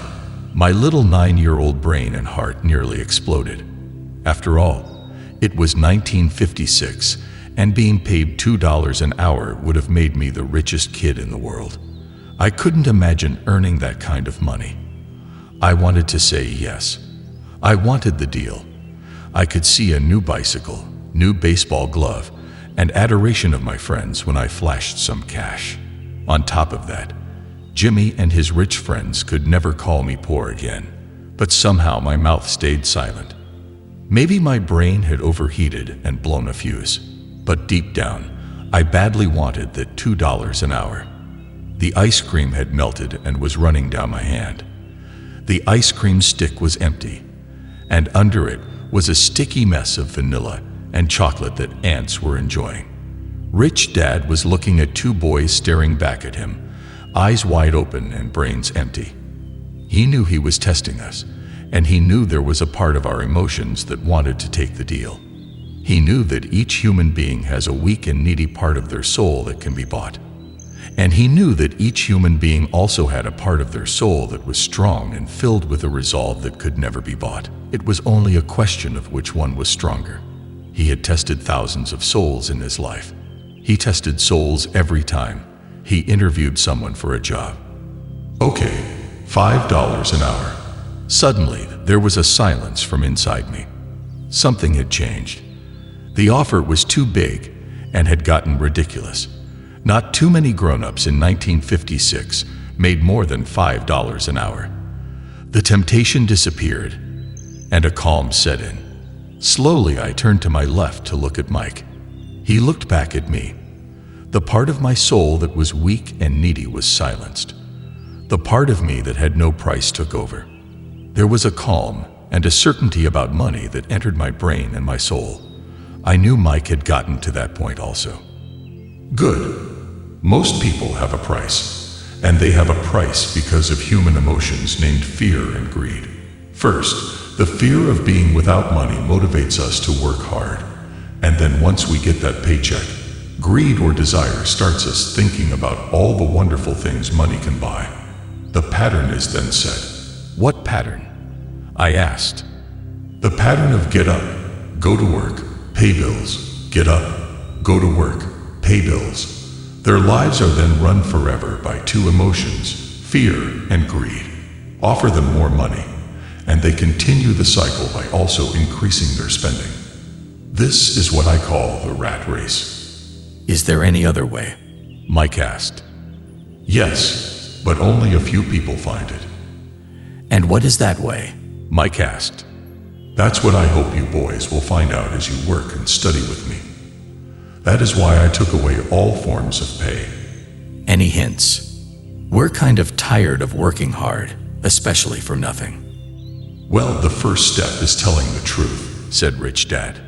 My little 9-year-old brain and heart nearly exploded. After all, it was 1956, and being paid $2 an hour would have made me the richest kid in the world. I couldn't imagine earning that kind of money. I wanted to say yes. I wanted the deal. I could see a new bicycle, new baseball glove, and adoration of my friends when I flashed some cash. On top of that, Jimmy and his rich friends could never call me poor again, but somehow my mouth stayed silent. Maybe my brain had overheated and blown a fuse, but deep down, I badly wanted that $2 an hour. The ice cream had melted and was running down my hand. The ice cream stick was empty, and under it was a sticky mess of vanilla and chocolate that ants were enjoying. Rich Dad was looking at two boys staring back at him, eyes wide open and brains empty. He knew he was testing us, and he knew there was a part of our emotions that wanted to take the deal. He knew that each human being has a weak and needy part of their soul that can be bought. And he knew that each human being also had a part of their soul that was strong and filled with a resolve that could never be bought. It was only a question of which one was stronger. He had tested thousands of souls in his life. He tested souls every time he interviewed someone for a job. "Okay, $5 an hour." Suddenly, there was a silence from inside me. Something had changed. The offer was too big and had gotten ridiculous. Not too many grown-ups in 1956 made more than $5 an hour. The temptation disappeared, and a calm set in. Slowly, I turned to my left to look at Mike. He looked back at me. The part of my soul that was weak and needy was silenced. The part of me that had no price took over. There was a calm and a certainty about money that entered my brain and my soul. I knew Mike had gotten to that point also. "Good. Most people have a price, and they have a price because of human emotions named fear and greed. First, the fear of being without money motivates us to work hard, and then once we get that paycheck, greed or desire starts us thinking about all the wonderful things money can buy. The pattern is then set." What pattern? I asked. "The pattern of get up, go to work, pay bills, get up, go to work, pay bills." Their lives are then run forever by two emotions, fear and greed. Offer them more money, and they continue the cycle by also increasing their spending. This is what I call the rat race. Is there any other way? Mike asked. Yes, but only a few people find it. And what is that way? Mike asked. That's what I hope you boys will find out as you work and study with me. That is why I took away all forms of pay. Any hints? We're kind of tired of working hard, especially for nothing. Well, the first step is telling the truth, said Rich Dad.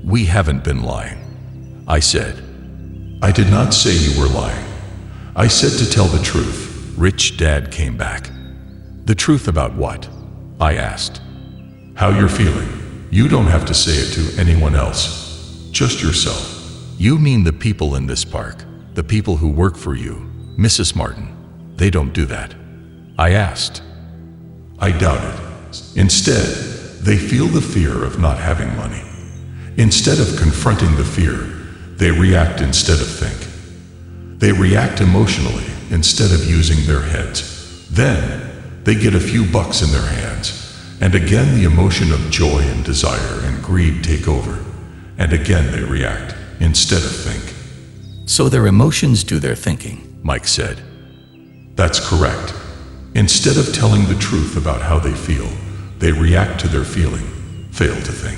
We haven't been lying, I said. I did not say you were lying. I said to tell the truth. Rich Dad came back. The truth about what? I asked. How you're feeling. You don't have to say it to anyone else, just yourself. You mean the people in this park, the people who work for you, Mrs. Martin. They don't do that, I asked. I doubt it. Instead, they feel the fear of not having money. Instead of confronting the fear, they react instead of think. They react emotionally instead of using their heads. Then, they get a few bucks in their hands, and again the emotion of joy and desire and greed take over, and again they react instead of think. So their emotions do their thinking, Mike said. That's correct. Instead of telling the truth about how they feel, they react to their feeling, fail to think.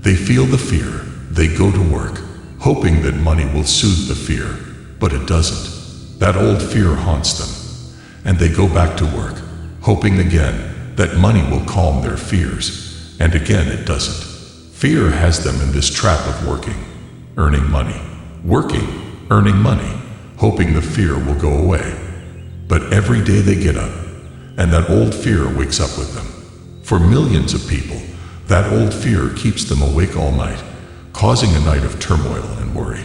They feel the fear, they go to work, hoping that money will soothe the fear, but it doesn't. That old fear haunts them, and they go back to work, hoping again that money will calm their fears, and again it doesn't. Fear has them in this trap of working, earning money, working, earning money, hoping the fear will go away. But every day they get up, and that old fear wakes up with them. For millions of people, that old fear keeps them awake all night, causing a night of turmoil and worry.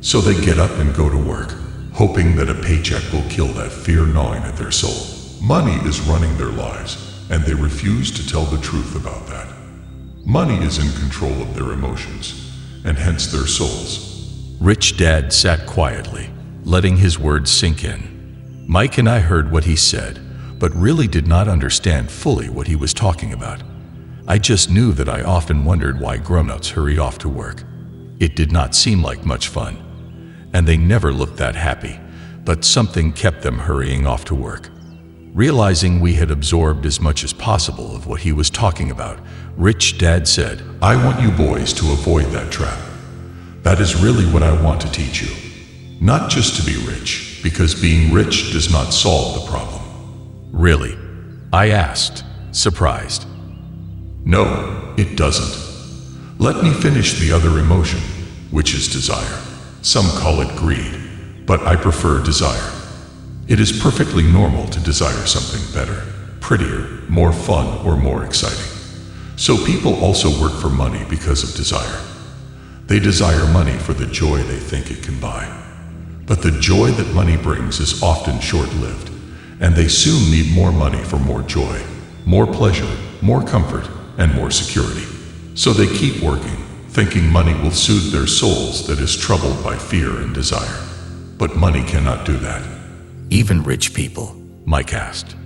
So they get up and go to work, hoping that a paycheck will kill that fear gnawing at their soul. Money is running their lives, and they refuse to tell the truth about that. Money is in control of their emotions, and hence their souls. Rich Dad sat quietly, letting his words sink in. Mike and I heard what he said, but really did not understand fully what he was talking about. I just knew that I often wondered why grown-ups hurried off to work. It did not seem like much fun, and they never looked that happy, but something kept them hurrying off to work. Realizing we had absorbed as much as possible of what he was talking about, Rich Dad said, I want you boys to avoid that trap. That is really what I want to teach you. Not just to be rich, because being rich does not solve the problem. Really? I asked, surprised. No, it doesn't. Let me finish the other emotion, which is desire. Some call it greed, but I prefer desire. It is perfectly normal to desire something better, prettier, more fun, or more exciting. So people also work for money because of desire. They desire money for the joy they think it can buy. But the joy that money brings is often short-lived, and they soon need more money for more joy, more pleasure, more comfort, and more security. So they keep working, thinking money will soothe their souls that is troubled by fear and desire. But money cannot do that. even rich people, Mike asked.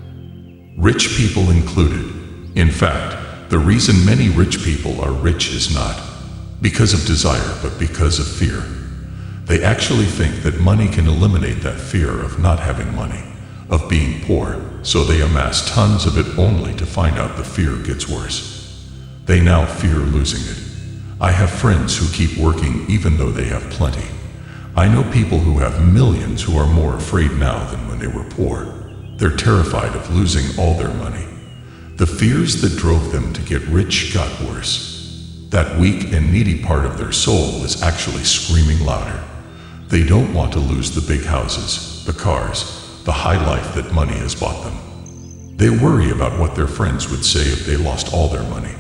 Rich people included. In fact, the reason many rich people are rich is not because of desire, but because of fear. They actually think that money can eliminate that fear of not having money, of being poor, so they amass tons of it only to find out the fear gets worse. They now fear losing it. I have friends who keep working even though they have plenty. I know people who have millions who are more afraid now than when they were poor. They're terrified of losing all their money. The fears that drove them to get rich got worse. That weak and needy part of their soul is actually screaming louder. They don't want to lose the big houses, the cars, the high life that money has bought them. They worry about what their friends would say if they lost all their money.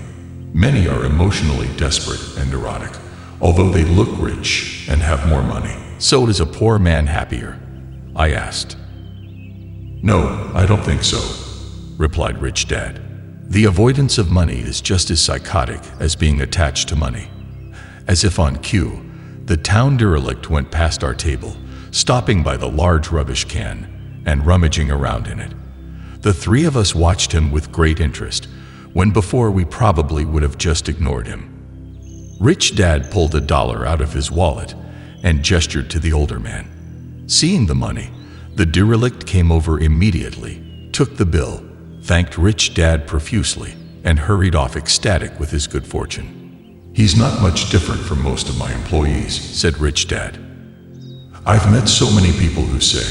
Many are emotionally desperate and neurotic, although they look rich and have more money. So is a poor man happier? I asked. No, I don't think so, replied Rich Dad. The avoidance of money is just as psychotic as being attached to money. As if on cue, the town derelict went past our table, stopping by the large rubbish can and rummaging around in it. The three of us watched him with great interest, when before we probably would have just ignored him. Rich Dad pulled $1 out of his wallet and gestured to the older man. Seeing the money, the derelict came over immediately, took the bill, thanked Rich Dad profusely, and hurried off ecstatic with his good fortune. He's not much different from most of my employees, said Rich Dad. I've met so many people who say,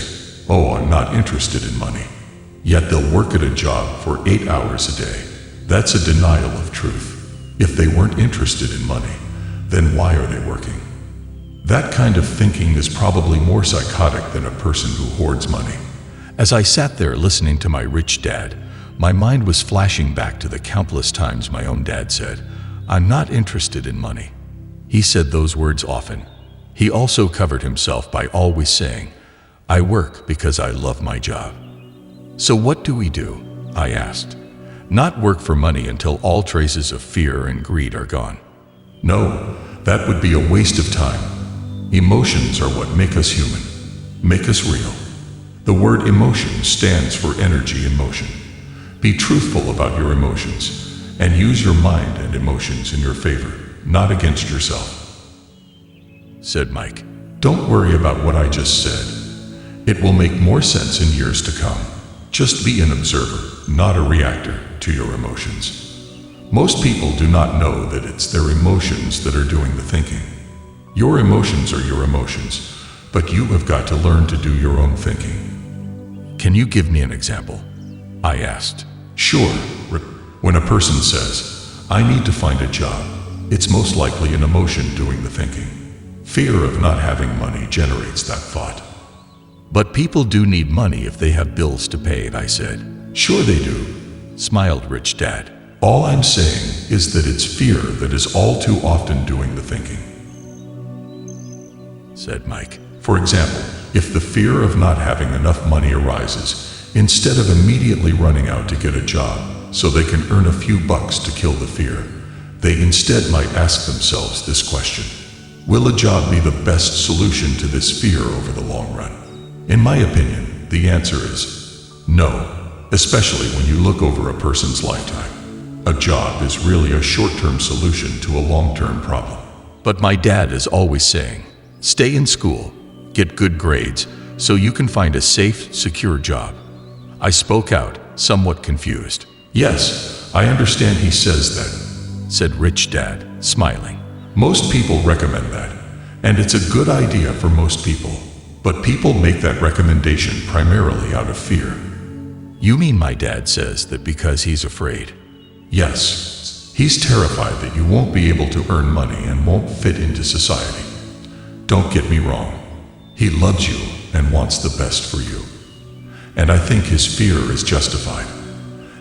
"Oh, I'm not interested in money." Yet they'll work at a job for 8 hours a day. That's a denial of truth. If they weren't interested in money, then why are they working? That kind of thinking is probably more psychotic than a person who hoards money. As I sat there listening to my rich dad, my mind was flashing back to the countless times my own dad said, "I'm not interested in money." He said those words often. He also covered himself by always saying, "I work because I love my job." So what do we do? I asked. Not work for money until all traces of fear and greed are gone. No, that would be a waste of time. Emotions are what make us human, make us real. The word emotion stands for energy in motion. Be truthful about your emotions and use your mind and emotions in your favor, not against yourself, said Mike. Don't worry about what I just said. It will make more sense in years to come. Just be an observer, not a reactor to your emotions. Most people do not know that it's their emotions that are doing the thinking. Your emotions are your emotions, but you have got to learn to do your own thinking. Can you give me an example? I asked. Sure. When a person says, "I need to find a job," it's most likely an emotion doing the thinking. Fear of not having money generates that thought. But people do need money if they have bills to pay, I said. Sure they do, smiled Rich Dad. All I'm saying is that it's fear that is all too often doing the thinking, said Mike. For example, if the fear of not having enough money arises, instead of immediately running out to get a job so they can earn a few bucks to kill the fear, they instead might ask themselves this question: will a job be the best solution to this fear over the long run? In my opinion, the answer is no, especially when you look over a person's lifetime. A job is really a short-term solution to a long-term problem. But my dad is always saying, stay in school, get good grades, so you can find a safe, secure job. I spoke out, somewhat confused. Yes, I understand he says that, said Rich Dad, smiling. Most people recommend that, and it's a good idea for most people. But people make that recommendation primarily out of fear. You mean my dad says that because he's afraid? Yes. He's terrified that you won't be able to earn money and won't fit into society. Don't get me wrong. He loves you and wants the best for you. And I think his fear is justified.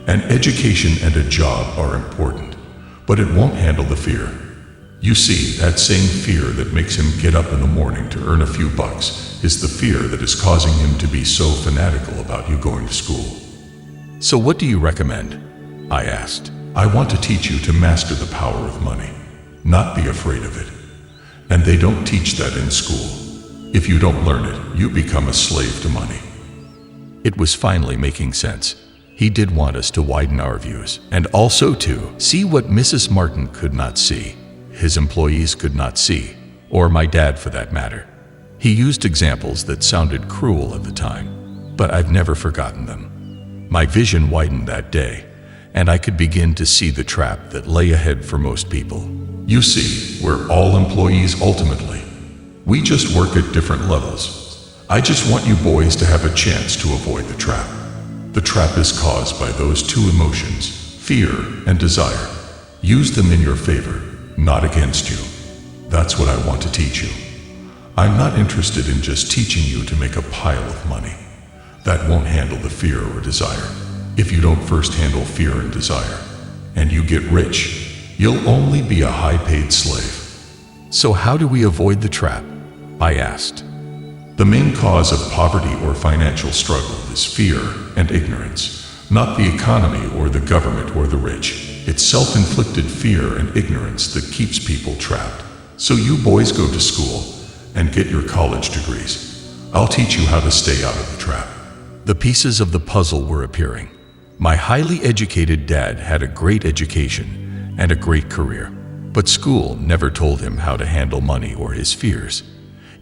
An education and a job are important, but it won't handle the fear. You see, that same fear that makes him get up in the morning to earn a few bucks is the fear that is causing him to be so fanatical about you going to school. So what do you recommend? I asked. I want to teach you to master the power of money, not be afraid of it. And they don't teach that in school. If you don't learn it, you become a slave to money. It was finally making sense. He did want us to widen our views, and also to see what Mrs. Martin could not see, his employees could not see, or my dad for that matter. He used examples that sounded cruel at the time, but I've never forgotten them. My vision widened that day, and I could begin to see the trap that lay ahead for most people. You see, we're all employees ultimately. We just work at different levels. I just want you boys to have a chance to avoid the trap. The trap is caused by those two emotions, fear and desire. Use them in your favor, not against you. That's what I want to teach you. I'm not interested in just teaching you to make a pile of money. That won't handle the fear or desire. If you don't first handle fear and desire, and you get rich, you'll only be a high-paid slave. So how do we avoid the trap? I asked. The main cause of poverty or financial struggle is fear and ignorance, not the economy or the government or the rich. It's self-inflicted fear and ignorance that keeps people trapped. So you boys go to school and get your college degrees. I'll teach you how to stay out of the trap. The pieces of the puzzle were appearing. My highly educated dad had a great education and a great career, but school never told him how to handle money or his fears.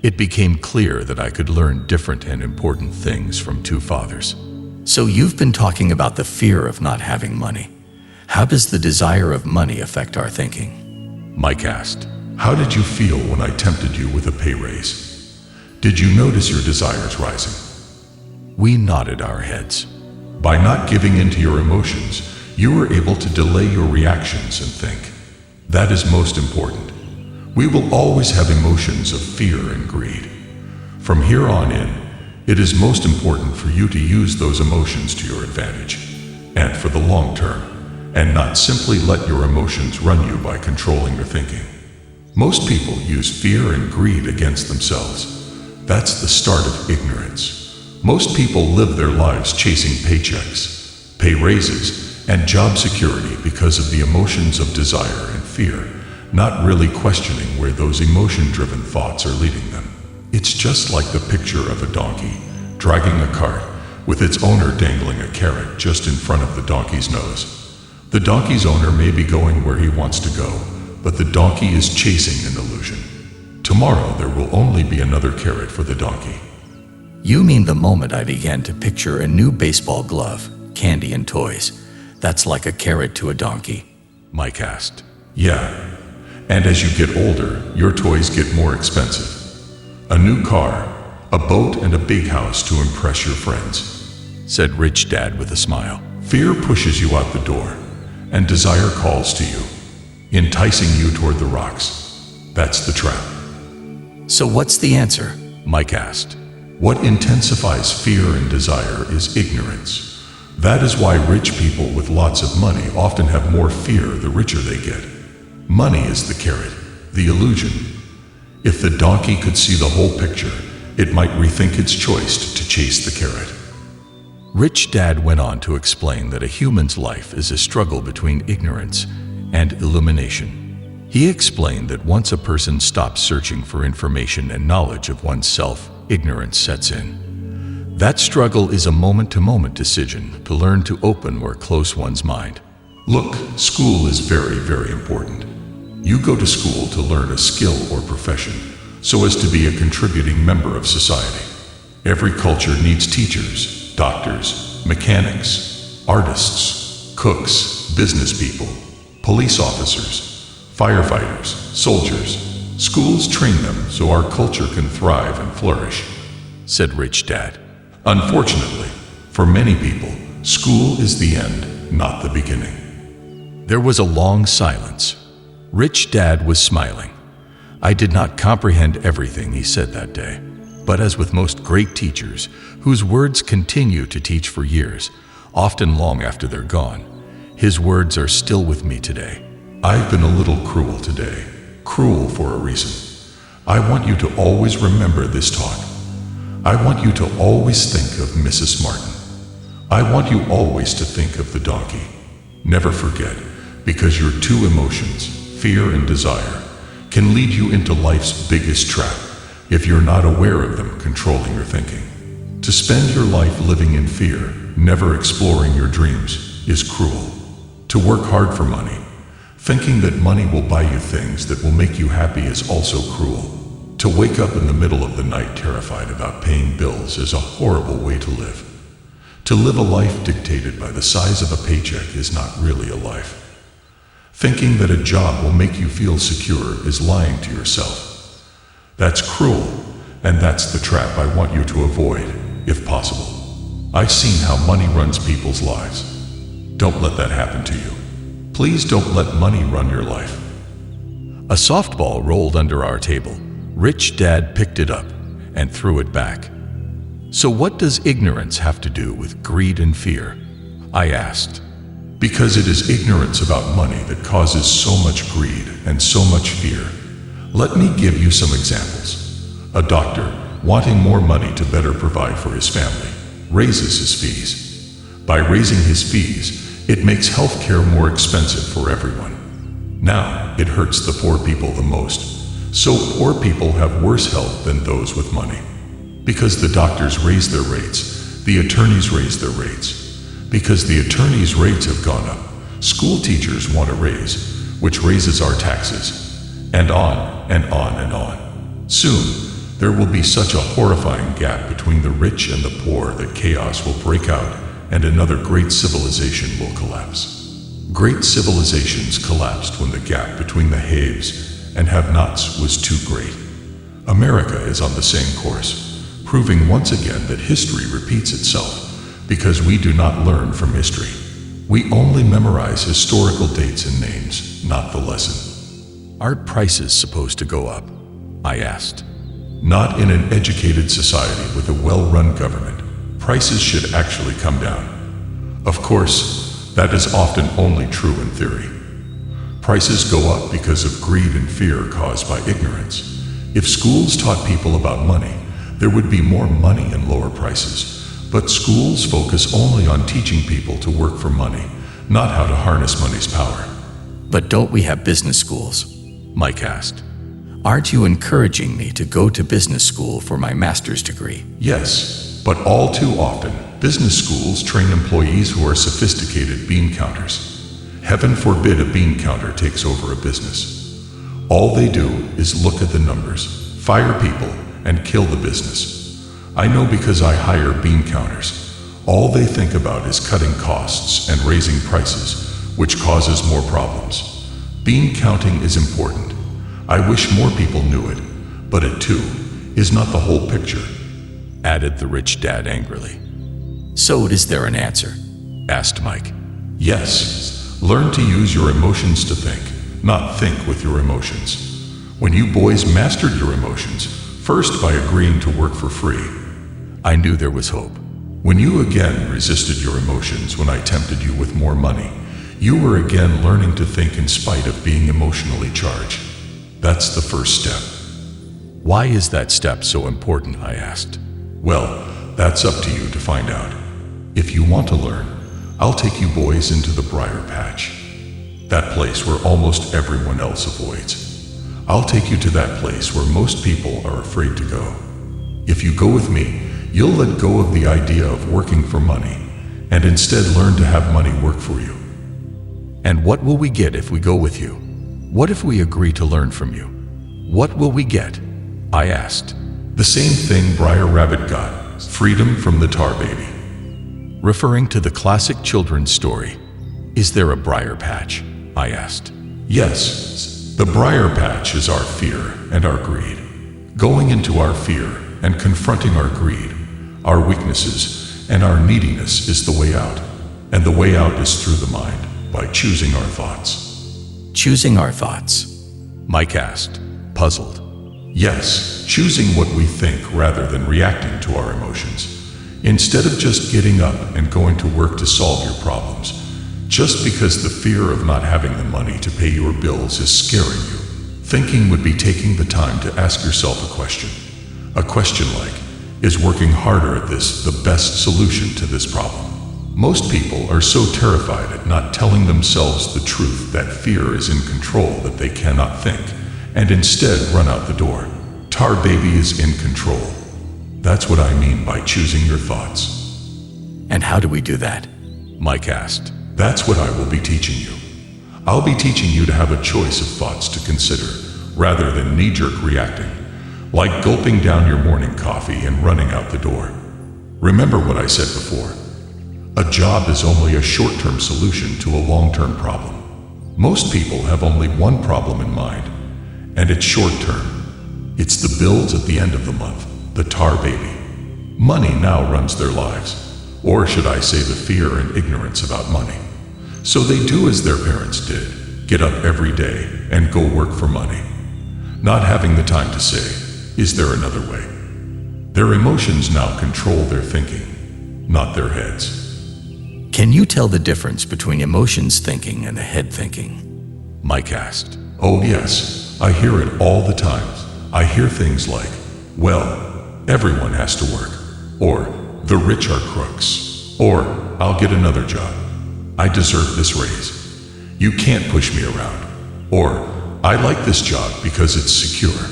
It became clear that I could learn different and important things from two fathers. So you've been talking about the fear of not having money. How does the desire of money affect our thinking? Mike asked. How did you feel when I tempted you with a pay raise? Did you notice your desires rising? We nodded our heads. By not giving in to your emotions, you are able to delay your reactions and think. That is most important. We will always have emotions of fear and greed. From here on in, it is most important for you to use those emotions to your advantage, and for the long term, and not simply let your emotions run you by controlling your thinking. Most people use fear and greed against themselves. That's the start of ignorance. Most people live their lives chasing paychecks, pay raises, and job security because of the emotions of desire and fear, not really questioning where those emotion-driven thoughts are leading them. It's just like the picture of a donkey dragging a cart with its owner dangling a carrot just in front of the donkey's nose. The donkey's owner may be going where he wants to go, but the donkey is chasing an illusion. Tomorrow there will only be another carrot for the donkey. You mean the moment I began to picture a new baseball glove, candy and toys, that's like a carrot to a donkey? Mike asked. Yeah, and as you get older, your toys get more expensive. A new car, a boat, and a big house to impress your friends, said Rich Dad with a smile. Fear pushes you out the door, and desire calls to you, enticing you toward the rocks. That's the trap. So what's the answer? Mike asked. What intensifies fear and desire is ignorance. That is why rich people with lots of money often have more fear the richer they get. Money is the carrot, the illusion. If the donkey could see the whole picture, it might rethink its choice to chase the carrot. Rich Dad went on to explain that a human's life is a struggle between ignorance and illumination. He explained that once a person stops searching for information and knowledge of oneself, ignorance sets in. That struggle is a moment-to-moment decision to learn to open or close one's mind. Look, school is very, very important. You go to school to learn a skill or profession, so as to be a contributing member of society. Every culture needs teachers, doctors, mechanics, artists, cooks, business people, police officers, firefighters, soldiers. Schools train them so our culture can thrive and flourish, said Rich Dad. Unfortunately, for many people, school is the end, not the beginning. There was a long silence. Rich Dad was smiling. I did not comprehend everything he said that day, but as with most great teachers, whose words continue to teach for years, often long after they're gone, his words are still with me today. I've been a little cruel today, cruel for a reason. I want you to always remember this talk. I want you to always think of Mrs. Martin. I want you always to think of the donkey. Never forget, because your two emotions, fear and desire, can lead you into life's biggest trap if you're not aware of them controlling your thinking. To spend your life living in fear, never exploring your dreams, is cruel. To work hard for money, thinking that money will buy you things that will make you happy, is also cruel. To wake up in the middle of the night terrified about paying bills is a horrible way to live. To live a life dictated by the size of a paycheck is not really a life. Thinking that a job will make you feel secure is lying to yourself. That's cruel, and that's the trap I want you to avoid, if possible. I've seen how money runs people's lives. Don't let that happen to you. Please don't let money run your life. A softball rolled under our table. Rich Dad picked it up and threw it back. So what does ignorance have to do with greed and fear? I asked. Because it is ignorance about money that causes so much greed and so much fear. Let me give you some examples. A doctor, wanting more money to better provide for his family, raises his fees. By raising his fees, it makes healthcare more expensive for everyone. Now, it hurts the poor people the most. So poor people have worse health than those with money. Because the doctors raise their rates, the attorneys raise their rates. Because the attorneys' rates have gone up, school teachers want a raise, which raises our taxes, and on and on and on. Soon, there will be such a horrifying gap between the rich and the poor that chaos will break out and another great civilization will collapse. Great civilizations collapsed when the gap between the haves and have-nots was too great. America is on the same course. proving once again that history repeats itself because we do not learn from history. We only memorize historical dates and names, not the lesson. Aren't prices supposed to go up? I asked. Not in an educated society with a well-run government. Prices should actually come down. Of course, that is often only true in theory. Prices go up because of greed and fear caused by ignorance. If schools taught people about money, there would be more money and lower prices. But schools focus only on teaching people to work for money, not how to harness money's power. But don't we have business schools? Mike asked. Aren't you encouraging me to go to business school for my master's degree? Yes, but all too often, business schools train employees who are sophisticated bean counters. Heaven forbid a bean counter takes over a business. All they do is look at the numbers, fire people, and kill the business. I know because I hire bean counters. All they think about is cutting costs and raising prices, which causes more problems. Bean counting is important. I wish more people knew it, but it too is not the whole picture, added the rich dad angrily. So is there an answer? Asked Mike. Yes, learn to use your emotions to think, not think with your emotions. When you boys mastered your emotions, first by agreeing to work for free, I knew there was hope. When you again resisted your emotions when I tempted you with more money, you were again learning to think in spite of being emotionally charged. That's the first step. Why is that step so important? I asked. Well, that's up to you to find out. If you want to learn, I'll take you boys into the briar patch. That place where almost everyone else avoids. I'll take you to that place where most people are afraid to go. If you go with me, you'll let go of the idea of working for money and instead learn to have money work for you. And what will we get if we go with you? What if we agree to learn from you? What will we get? I asked. The same thing Briar Rabbit got, freedom from the tar baby. Referring to the classic children's story, is there a briar patch? I asked. Yes, the briar patch is our fear and our greed. Going into our fear and confronting our greed, our weaknesses, and our neediness is the way out. And the way out is through the mind, by choosing our thoughts. Choosing our thoughts? Mike asked, puzzled. Yes, choosing what we think rather than reacting to our emotions. Instead of just getting up and going to work to solve your problems, just because the fear of not having the money to pay your bills is scaring you, thinking would be taking the time to ask yourself a question. A question like, is working harder at this the best solution to this problem? Most people are so terrified at not telling themselves the truth that fear is in control that they cannot think, and instead run out the door. Tar baby is in control. That's what I mean by choosing your thoughts. And how do we do that? Mike asked. That's what I will be teaching you. I'll be teaching you to have a choice of thoughts to consider, rather than knee-jerk reacting, like gulping down your morning coffee and running out the door. Remember what I said before. A job is only a short-term solution to a long-term problem. Most people have only one problem in mind, and it's short-term. It's the bills at the end of the month, the tar baby. Money now runs their lives, or should I say the fear and ignorance about money. So they do as their parents did, get up every day and go work for money, not having the time to say, is there another way? Their emotions now control their thinking, not their heads. Can you tell the difference between emotions thinking and the head thinking? Mike asked. Oh yes, I hear it all the time. I hear things like, well, everyone has to work, or the rich are crooks, or I'll get another job. I deserve this raise. You can't push me around, or I like this job because it's secure.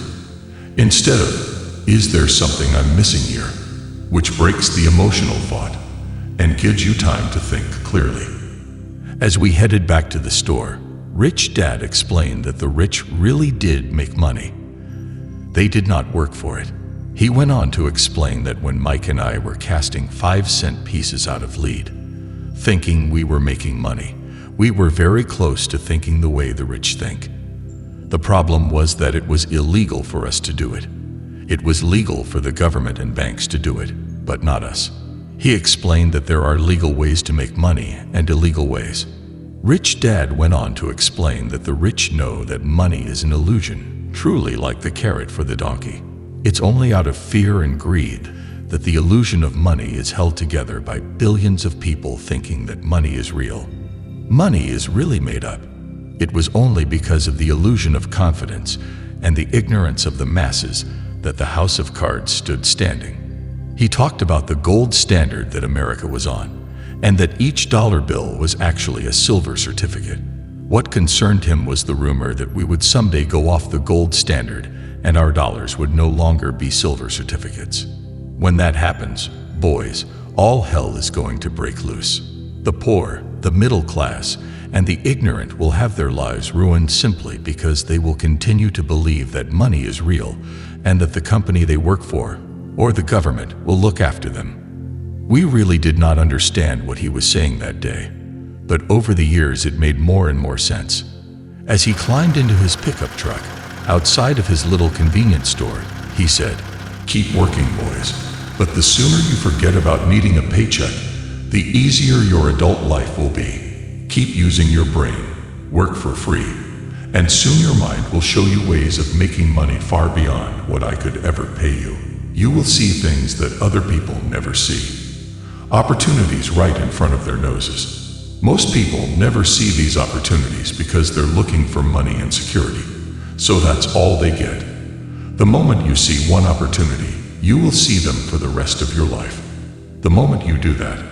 Instead of, is there something I'm missing here? Which breaks the emotional thought and gives you time to think clearly. As we headed back to the store, Rich Dad explained that the rich really did make money. They did not work for it. He went on to explain that when Mike and I were casting 5-cent pieces out of lead, thinking we were making money, we were very close to thinking the way the rich think. The problem was that it was illegal for us to do it. It was legal for the government and banks to do it, but not us. He explained that there are legal ways to make money and illegal ways. Rich Dad went on to explain that the rich know that money is an illusion, truly like the carrot for the donkey. It's only out of fear and greed that the illusion of money is held together by billions of people thinking that money is real. Money is really made up. It was only because of the illusion of confidence and the ignorance of the masses that the house of cards stood standing. He talked about the gold standard that America was on, and that each dollar bill was actually a silver certificate. What concerned him was the rumor that we would someday go off the gold standard and our dollars would no longer be silver certificates. When that happens, boys, all hell is going to break loose. The poor, the middle class, and the ignorant will have their lives ruined simply because they will continue to believe that money is real and that the company they work for, or the government, will look after them. We really did not understand what he was saying that day, but over the years it made more and more sense. As he climbed into his pickup truck, outside of his little convenience store, he said, Keep working, boys, but the sooner you forget about needing a paycheck, the easier your adult life will be. Keep using your brain, work for free, and soon your mind will show you ways of making money far beyond what I could ever pay you. You will see things that other people never see. Opportunities right in front of their noses. Most people never see these opportunities because they're looking for money and security. So that's all they get. The moment you see one opportunity, you will see them for the rest of your life. The moment you do that,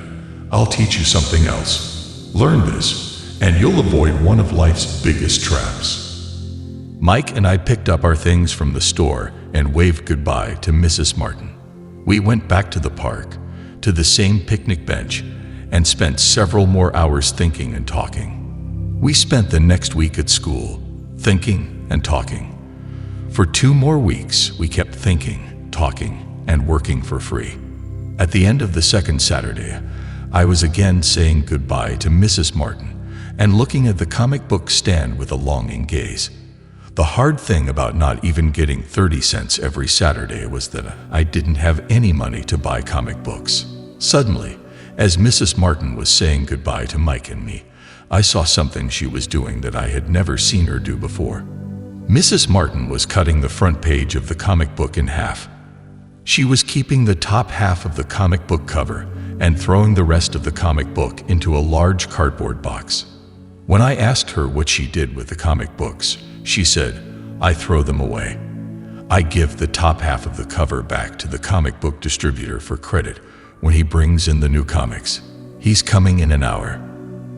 I'll teach you something else. Learn this, and you'll avoid one of life's biggest traps. Mike and I picked up our things from the store and waved goodbye to Mrs. Martin. We went back to the park, to the same picnic bench, and spent several more hours thinking and talking. We spent the next week at school, thinking and talking. For 2 more weeks, we kept thinking, talking, and working for free. At the end of the second Saturday, I was again saying goodbye to Mrs. Martin and looking at the comic book stand with a longing gaze. The hard thing about not even getting 30 cents every Saturday was that I didn't have any money to buy comic books. Suddenly, as Mrs. Martin was saying goodbye to Mike and me, I saw something she was doing that I had never seen her do before. Mrs. Martin was cutting the front page of the comic book in half. She was keeping the top half of the comic book cover and throwing the rest of the comic book into a large cardboard box. When I asked her what she did with the comic books, she said, I throw them away. I give the top half of the cover back to the comic book distributor for credit when he brings in the new comics. He's coming in an hour.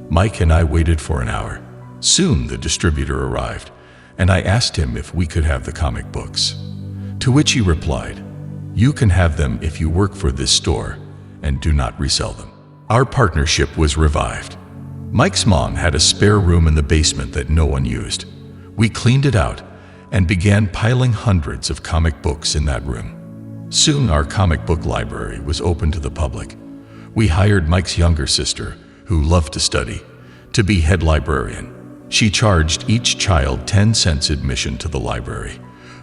Mike and I waited for an hour. Soon the distributor arrived, and I asked him if we could have the comic books. To which he replied, You can have them if you work for this store and do not resell them. Our partnership was revived. Mike's mom had a spare room in the basement that no one used. We cleaned it out and began piling hundreds of comic books in that room. Soon our comic book library was open to the public. We hired Mike's younger sister, who loved to study, to be head librarian. She charged each child 10 cents admission to the library,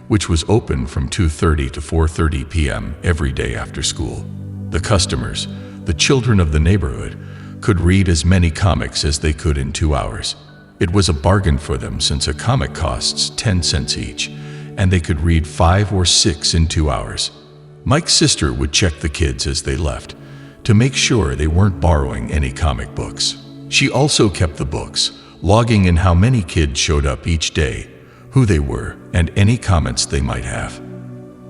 which was open from 2:30 to 4:30 p.m. every day after school. The customers, the children of the neighborhood, could read as many comics as they could in 2 hours. It was a bargain for them since a comic costs 10 cents each, and they could read 5 or 6 in 2 hours. Mike's sister would check the kids as they left to make sure they weren't borrowing any comic books. She also kept the books, logging in how many kids showed up each day, who they were, and any comments they might have.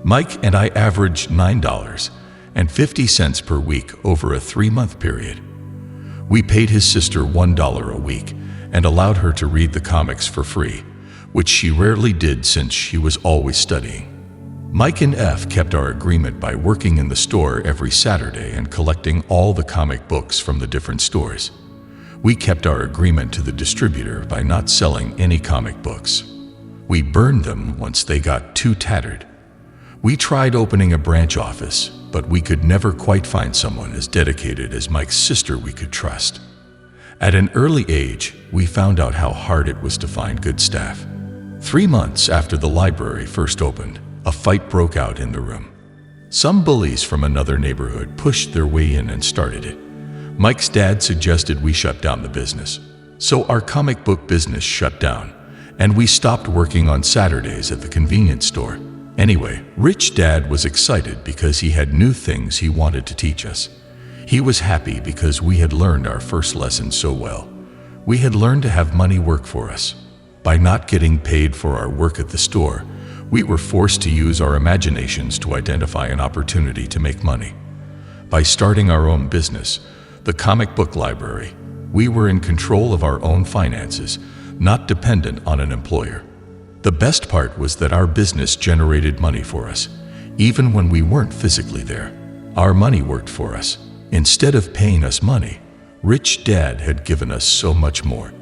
Mike and I averaged $9.50 per week over a 3-month period. We paid his sister $1 a week and allowed her to read the comics for free, which she rarely did since she was always studying. Mike and F kept our agreement by working in the store every Saturday and collecting all the comic books from the different stores. We kept our agreement to the distributor by not selling any comic books. We burned them once they got too tattered. We tried opening a branch office, but we could never quite find someone as dedicated as Mike's sister we could trust. At an early age, we found out how hard it was to find good staff. 3 months after the library first opened, a fight broke out in the room. Some bullies from another neighborhood pushed their way in and started it. Mike's dad suggested we shut down the business. So our comic book business shut down, and we stopped working on Saturdays at the convenience store. Anyway, Rich Dad was excited because he had new things he wanted to teach us. He was happy because we had learned our first lesson so well. We had learned to have money work for us. By not getting paid for our work at the store, we were forced to use our imaginations to identify an opportunity to make money. By starting our own business, the comic book library, we were in control of our own finances, not dependent on an employer. The best part was that our business generated money for us. Even when we weren't physically there, our money worked for us. Instead of paying us money, Rich Dad had given us so much more.